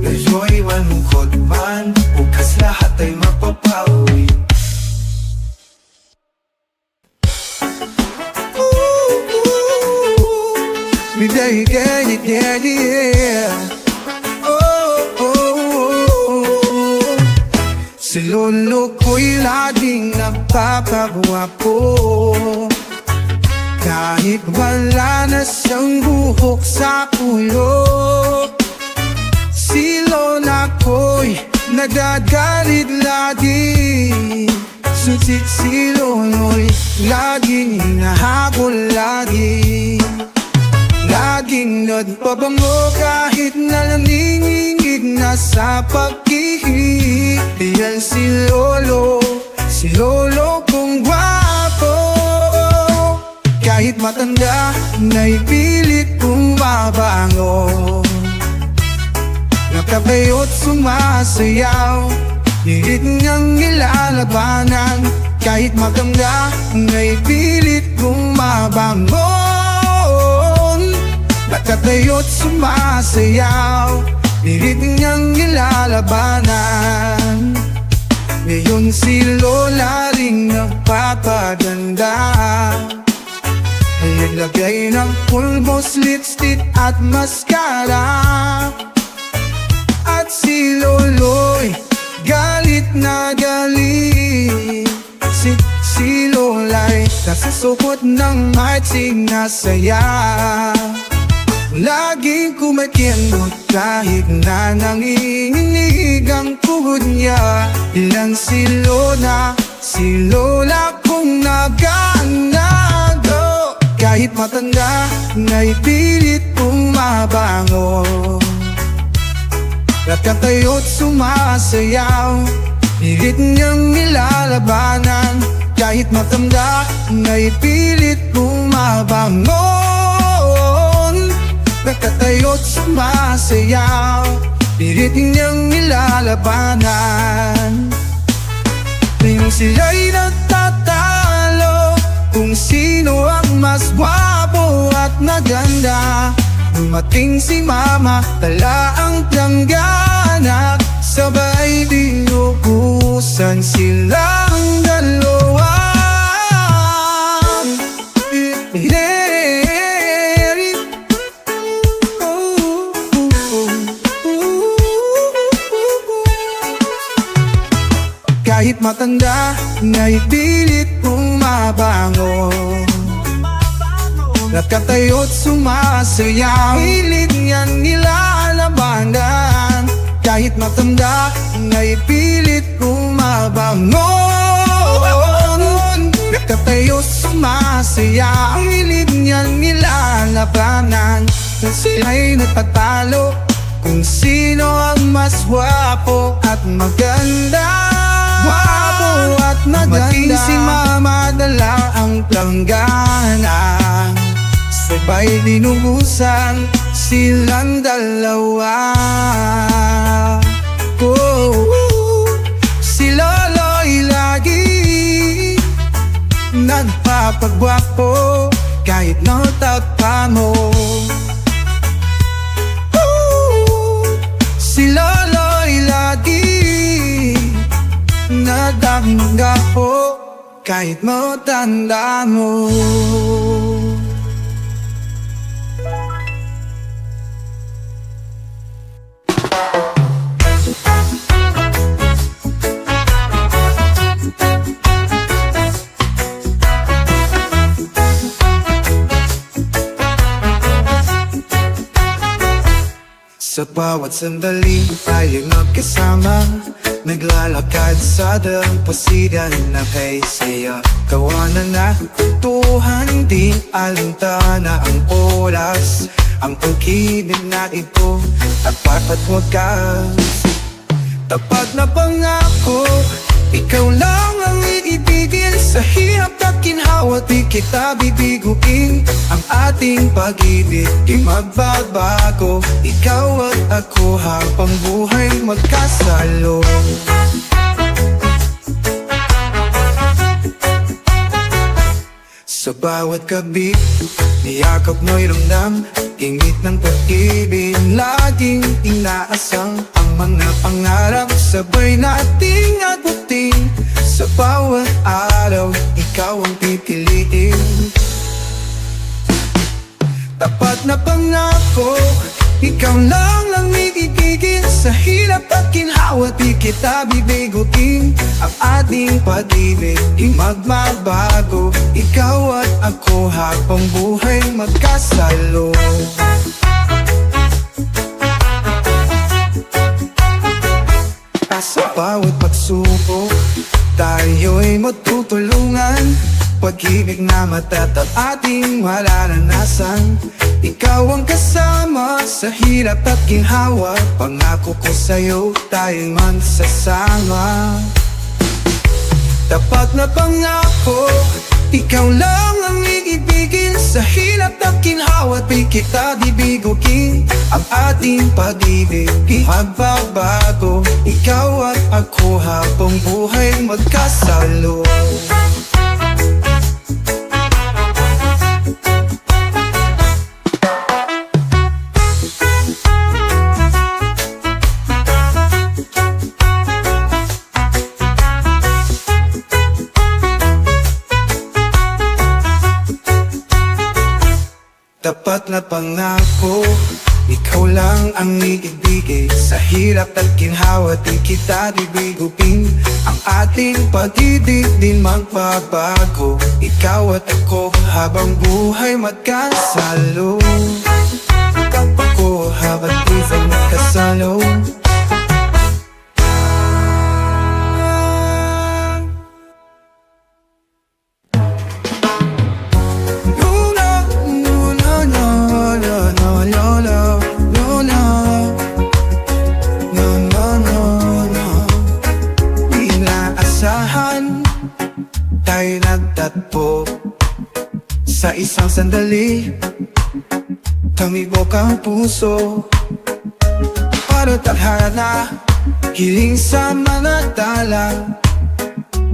Ngayo'y malungkot man, bukas lahat ay mapapawi. Si lolo ko'y laging nagpapagwapo. Kahit wala na siyang buhok sa ulo. Si lola ko'y nagagalit lagi. Susit si lolo'y laging hinahabol lagi. Laging nagpabango kahit na naningingig na sa pag-ihig. Yan si lolo kong gwapo. Kahit matanda, naipilit bumabango. Nakabayot sumasayaw, pilit niyang ilalabanan. Kahit matanda, naipilit bumabangon. Nakatayo't sumasayaw, pilit niyang ilalabanan. Ngayon si lola ring nagpapaganda. Naglagay ng pulbos, lipstick at mascara. At si lolo'y galit na galit. Si lola'y nasusukot ng maitsing na saya. Laging kumakianot kahit na nanginginig ang pugod niya. Ilang si lola kung nag-aanag. Kahit matanda, naipilit bumabangon. Nakatayo't sumasayaw, pilit niyang nilalabanan. Kahit matanda, naipilit bumabangon. Nakatayo't sumasayaw, pilit niyang nilalabanan. Ngayong sila'y nagtatalo kung sino ang mas gwapo at maganda. Dumating si mama, tala ang planggana, sabay dinugusan silang dalawa. Kahit matanda, naipilit bumabangon. Nakatayo't sumasayaw, pilit niyan nilalabanan. Kahit matanda, naipilit bumabangon. Nakatayo't sumasayaw, pilit niyan nilalabanan. Sila'y nagtatalo kung sino ang mas gwapo at maganda. Gwapo at maganda. Dumating si mama, dala ang planggana, sabay dinugusan silang dalawa. Si Lolo'y lagi nagpapagwapo kahit natapa mo. Si Lolo'y lagi nadanggapo kahit matanda mo. Sa bawat sandali tayo magkasama, naglalakad sa dalampasigan na kay saya. Kawanan na kutuhan, di alintana ang oras. Ang pag-ibig na ito, tapat at wagas. Tapat na pangako, ikaw lang ang iibigin. Sa hirap at ginhawa, di kita bibiguin. Ang ating pag-ibig, di magbabago. Ikaw at ako habang buhay magkasalo. Sa bawat gabi, niyakap mo'y ramdam, ingit ng pag-ibig. Laging inaasang ang mga pangarap, sabay nating abutin. Sa bawat araw, ikaw ang pipiliin. Tapat na pangako, ikaw lang ang iibigin. Sa hirap at ginhawa, di kita bibigutin. Ang ating pag-ibig, di magbabago. Ikaw at ako habang buhay magkasalo. Sa bawat pagsubok, tayo'y magtutulungan. Pag-ibig na matatag ating mararanasan. Ikaw ang kasama sa hirap at ginhawa. Pangako ko sa'yo, tayo'y magsasama. Tapat na pangako, ikaw lang ang iibigin. Sa hirap at ginhawa, di kita bibiguin. Ang ating pag-ibig, di magbabago. Ikaw at ako habang buhay magkasalo. Tapat na pangako, ikaw lang ang iibigin. Sa hirap at ginhawa, di kita bibigupin. Ang ating pag-ibig din magbabago. Ikaw at ako habang buhay magkasalo. Ako habang buhay magkasalo. Sa isang sandali, tumibok ang puso para tadhana, hiling sa mga tala.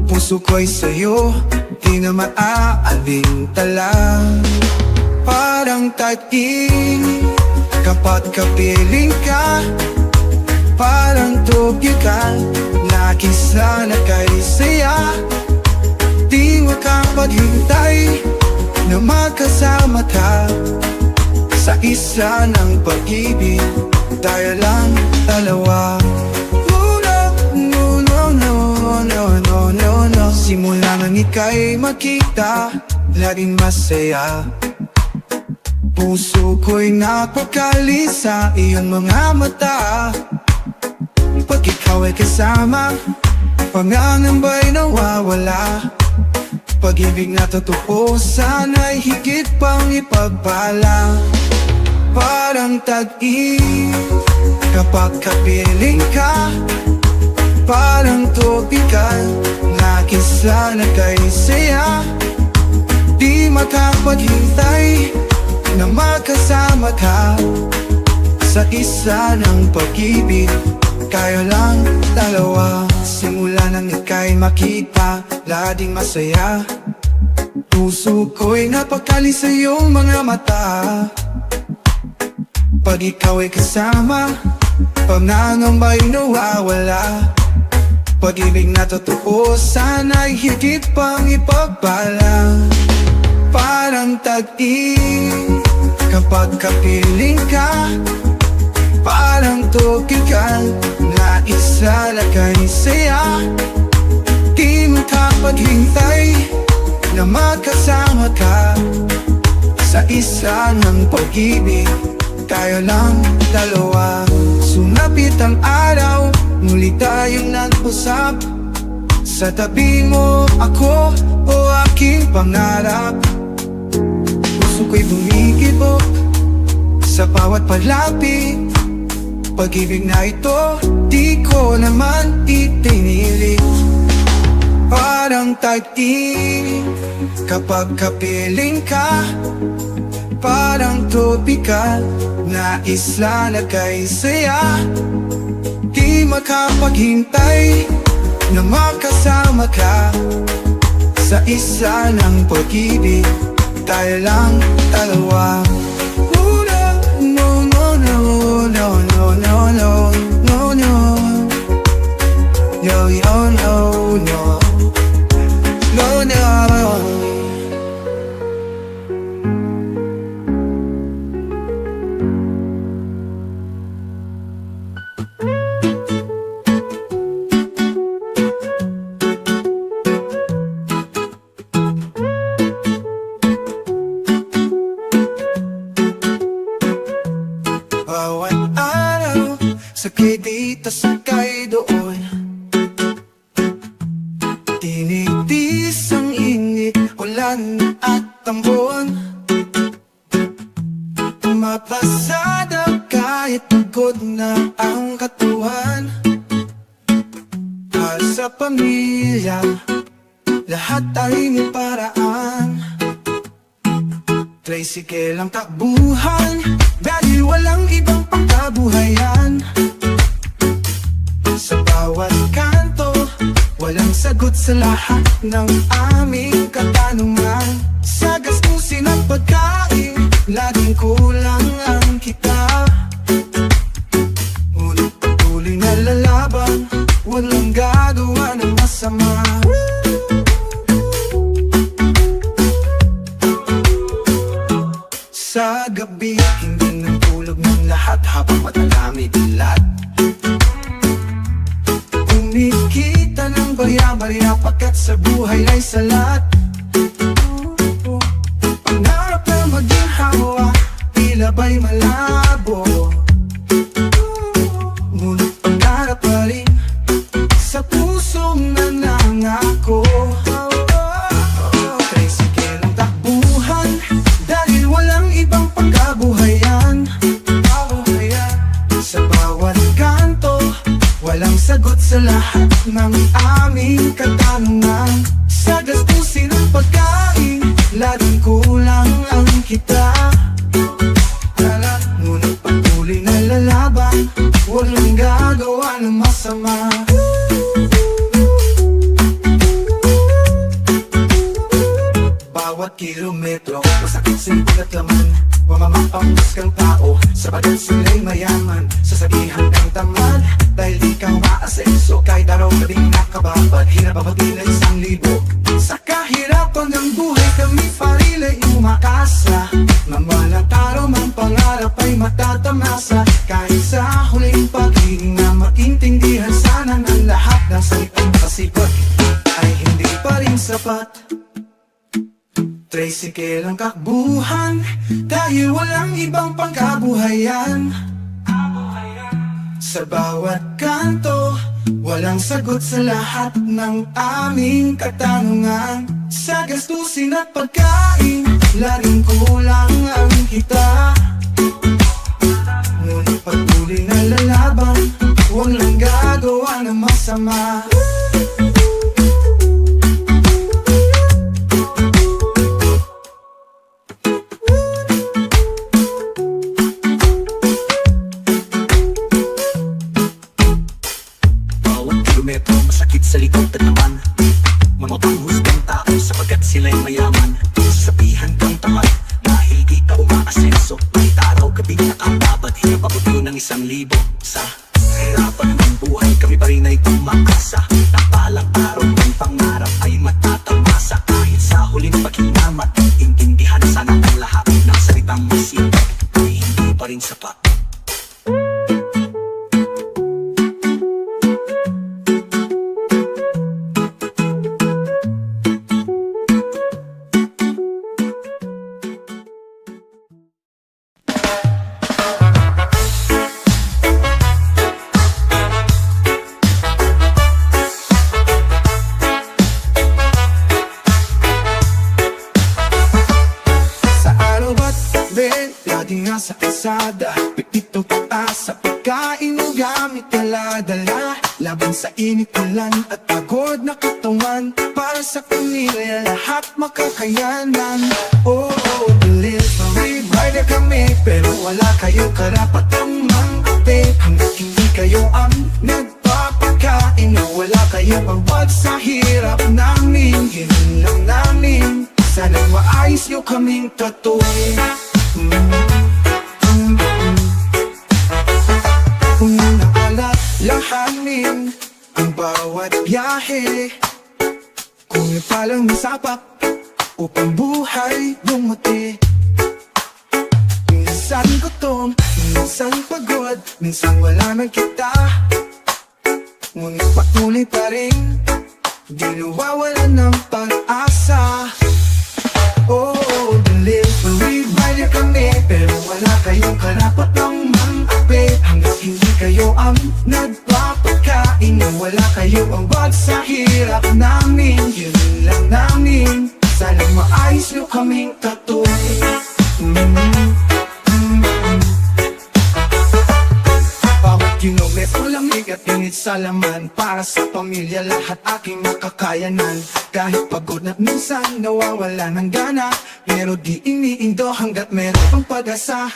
Puso ko'y sa'yo, di na maaalintala. Parang tag-init kapag kapiling ka, parang tubigan, nakisa na kay saya. Di makapaghintay na magkasama ka sa isa ng pag-ibig, tayo lang dalawa. No. Simula nang ika'y makita, laging masaya. Puso ko'y napakali sa iyong mga mata. Pag ikaw ay kasama, pangangamba'y nawawala. Pag-ibig na totoo, sana'y higit pang ipagpala. Parang tag-init kapag kapiling ka, parang tubigan, nakisa na kay saya. Di makapaghintay na magkasama ka sa isa ng pag-ibig, tayo lang dalawa. Simula nang ika'y makita, laging masaya. Puso ko'y napakali sa iyong mga mata. Pag ikaw ay kasama, pangangamba'y nawawala. Pag-ibig na totoo, sana'y higit pang ipagpala. Parang tag-init kapag kapiling ka, parang tubigan, naisa na kay saya. Di makapaghintay na magkasama ka sa isa ng pag-ibig, tayo lang dalawa. Sumapit ang araw, muli tayong nag-usap. Sa tabi mo ako, o aking pangarap. Puso ko'y bumikibok sa bawat palapit. Pag-ibig na ito, di ko naman itinilit. Parang tag-init kapag kapiling ka, parang tubigan, naisa na kay saya. Di makapaghintay na magkasama ka sa isa ng pag-ibig, tayo lang dalawa. Bawat araw, sakay dito, sakay doon. Tinitis ang init, ulan at tambon. Mapasada kahit pagod na ang katawan. Mahal sa pamilya, lahat ay may paraan. Tricycle ang takbuhan, dahil walang ibang pangkabuhayan. Sa bawat kanto, walang sagot sa lahat ng aming katanungan. Sa gastusin at pagkain, laging kulang ang kita. Ngunit patuloy na lalaban, walang gagawa ng masama. Sa gabi, hindi nang tulog ng lahat habang madalami dilat. Kumikita ng barya-barya pagkat sa buhay ay salat. Pangarap na maging hawa, tila ba'y malabo. Ngunit pangarap pa rin sa pusong nanangako. Tricycle ang takbuhan, dahil walang ibang pagkabuhayan. Sa bawat kanto, walang sagot sa lahat ng aming katanungan. Sa gastusin at pagkain, laging kulang kita. Ngunit patuloy na lalaban, walang gagawa ng masama. Bawat kilometro, masakit simbol at laman, mamamapamusgang tao, sapagat sila'y mayaman. Sasabihan kang tamad, dahil di ka maasenso. Kahit araw ka ding nakababad, hirap papatin na 1,000. Sa kahirapan ng buhay kami parila'y umakasa, mamalang araw mang pangarap ay matatamasa. Kahit sa huling paghinga, maintindihan sana ng lahat ng salitang pasipot ay hindi pa rin sapat. Tricycle ang kakbuhan, dahil walang ibang pangkabuhayan. Sa bawat kanto, walang sagot sa lahat ng aming katanungan. Sa gastusin at pagkain, laging kulang ang kita. Ngunit patuloy na lalaban, walang gagawa ng masama. Masakit sa likod at naman, mamapanghusgang tao, sapagat sila'y mayaman. Sasabihan kang tamad, dahil di ka umaasenso. Kahit araw gabi nakababad, hirap abot ng 1,000. Sa hirapan ng buhay, kami pa rin ay tumakasa. Napalang araw ng pangarap ay matatamasa. Kahit sa huling paghinga, intindihan sana ang lahat ng salitang masipag ay hindi pa rin sapat. Lagi nga sa kalsada, pititong pataas sa pagkain o gamit dala-dala. Laban sa init, ulan at pagod na katawan, para sa pamilya lahat makakayanan. Oh, delivery rider kami, pero wala kayong karapatang mang-ape. Hanggat hindi kayo ang nagpapakain, wala kayong pagwag sa hirap namin. Yun lang namin, sana maayos nyo kaming tatuin. Kung naalalahanin ang bawat biyahe, kung palang nasapak upang buhay bumuti. Minsan gutom, minsan pagod, minsan wala man kita, ngunit patuloy pa rin, di nawawalan ng pag-asa. Oh, delivery rider kami, pero wala kayong karapatang mang-ape. Hanggat hindi kayo ang nagpapakain, wala kayong ambag sa hirap namin. Yun lang namin, sana maayos nyo kaming tatuin. Bawat kilometro lamig at init sa laman, para sa pamilya lahat aking makakayanan. Kahit pagod na minsan nawawala ng gana, pero di iniindo hanggat meron pang pag-asa.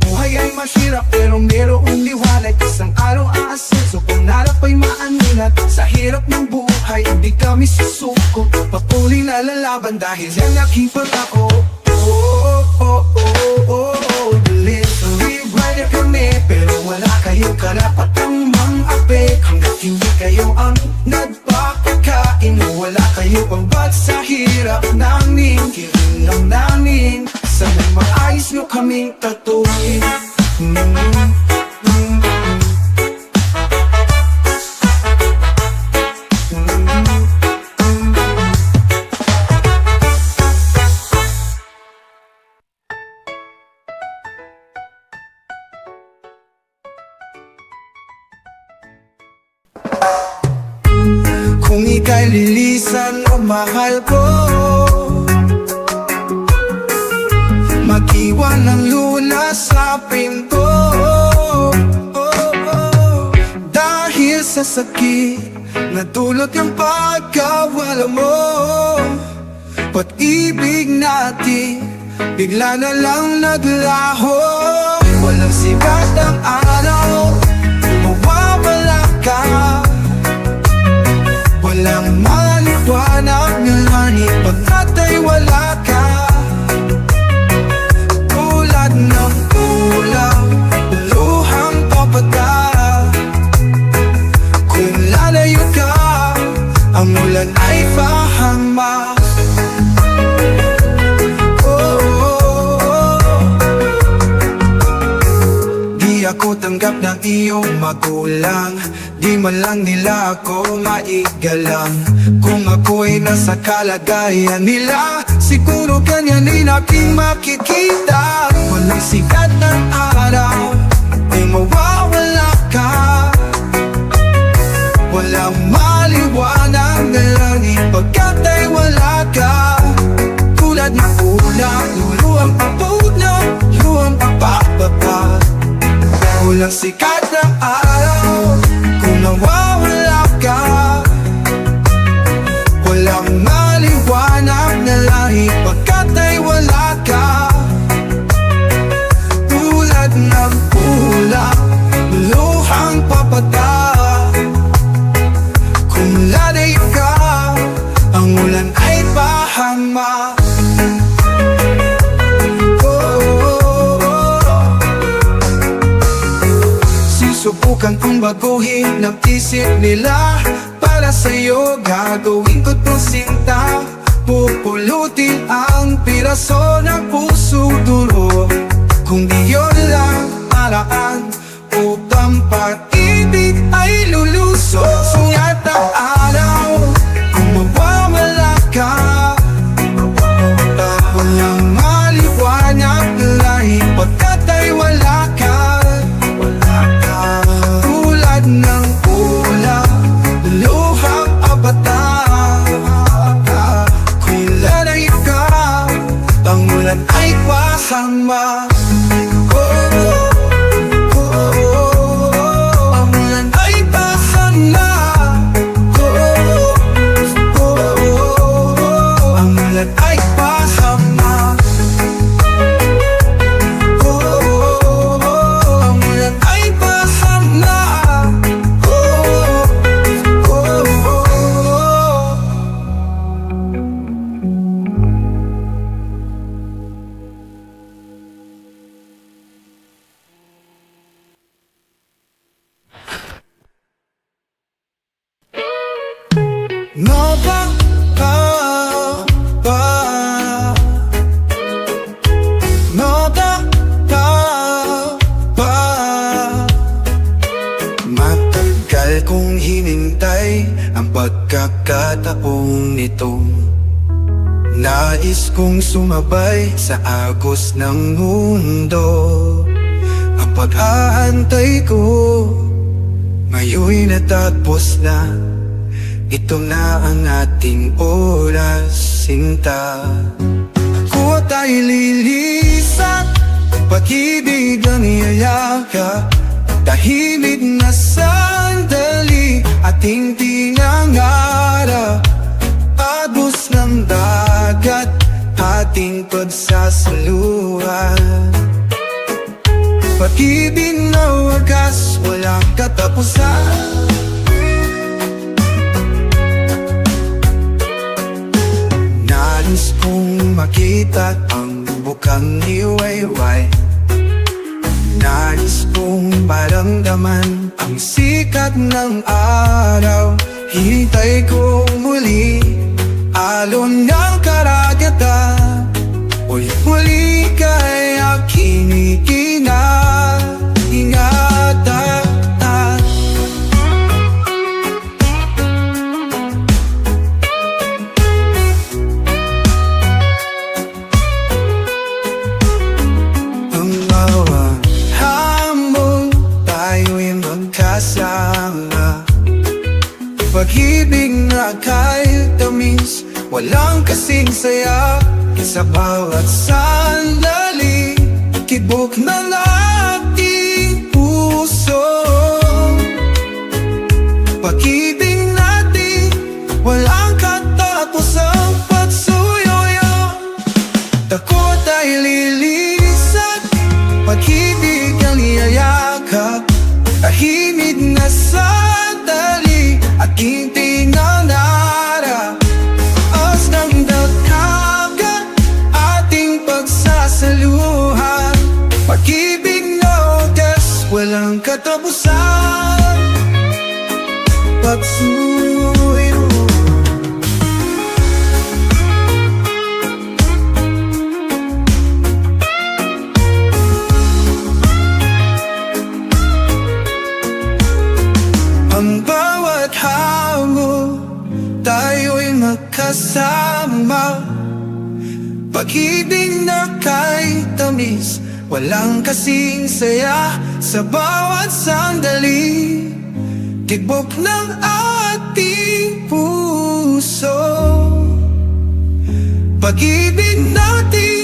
Buhay ay masirap pero merong liwanag, isang araw aasenso, pangarap ay maaninat. Sa hirap ng buhay hindi kami susuko, patuloy na lalaban dahil yan aking pangako. Delivery rider kami, pero wala kayong karapatang mang-ape. Hanggat hindi kayo ang nagpapakain, wala kayong pambag sa hirap namin. Yun lang namin, sana maayos nyo kaming tatuin. Kung ika'y lilisan o mahal ko, mag-iwan ng lunas sa pinto. Dahil sa sakit na dulot ng pagkawala mo, pag-ibig natin bigla na lang naglaho. Walang sikat ang araw, mawawala ka. Walang maliwanag na langit pagkat ay wala ka. Tulad ng ulam, luhang papata. Kung lalayo ka, ang ulan ay pahama. Di ako tanggap ng iyong magulang, di man lang nila ako maigalang. Kung ako'y nasa kalagayan nila, siguro ganyan din aking makikita. Walang sikat ng araw, di mawawala ka. Walang maliwanag na langit pagkat ay wala ka. Tulad ng ulang, luluang papunaw, luwang papapapa. Walang sikat ng araw kung nawawala ka. Walang maliwanag na langit pagkat ay wala ka. Tulad ng ulang, luhang papata. Kung lalayo ka, ang ulan ay pahama. Susubukan kong baguhin ang isip nila. Para sa'yo gagawin ko tong sinta. Pupulutin ang piraso ng puso dulo. Kung di yun lang paraan upang pag-ibig ay lulusot. Sungat ang araw kung mawawala ka. Walang maliwanag na langit pagkat ay wala ka. Tulad ng ulam, luhang abata. Kung lalayo ka, ang ulan ay pasama. Ang ulan ay pasama. Ang ulan ay pasama. Ang ulan ay pasama. No ba, no da, matagal kong hinintay ang pagkakataong nito. Nais kong sumabay sa agos ng mundo. Ang pag-aantay ko ngayon'y natapos na. Ito na ang ating oras, sinta. Ako tayo lilisan, pag-ibig ang iyayaka. Tahimik na sandali, ating tinangarap. Agos ng dagat, ating pagsasaluhan. Pag-ibig na wagas, walang katapusan. Nais kong makita ang bukang iwayway. Nais kong maramdaman ang sikat ng araw. Hintay ko muli alon ng karagatan. Muli kay aking ingatan. Ang bawat hamon tayo'y magkasama. Pag-ibig na kahit tamis, walang kasing saya. Sa bawat sandali, kibok ng ating puso. Pag-ibig natin, walang katapos ang pagsuyoyo. Takot ay ay lilisan, pag-ibig ang iyayakap, tahimik na sandali, aking tinanara. As ng dagkagan, ating pagsasaluhan, pag-ibig no test, walang katapusan. Pagsuyo, ang bawat hamon, tayo'y magkasama. Pag-ibig na kay tamis, walang kasing saya sa bawat sandali. Tibok ng ating puso, pag-ibig natin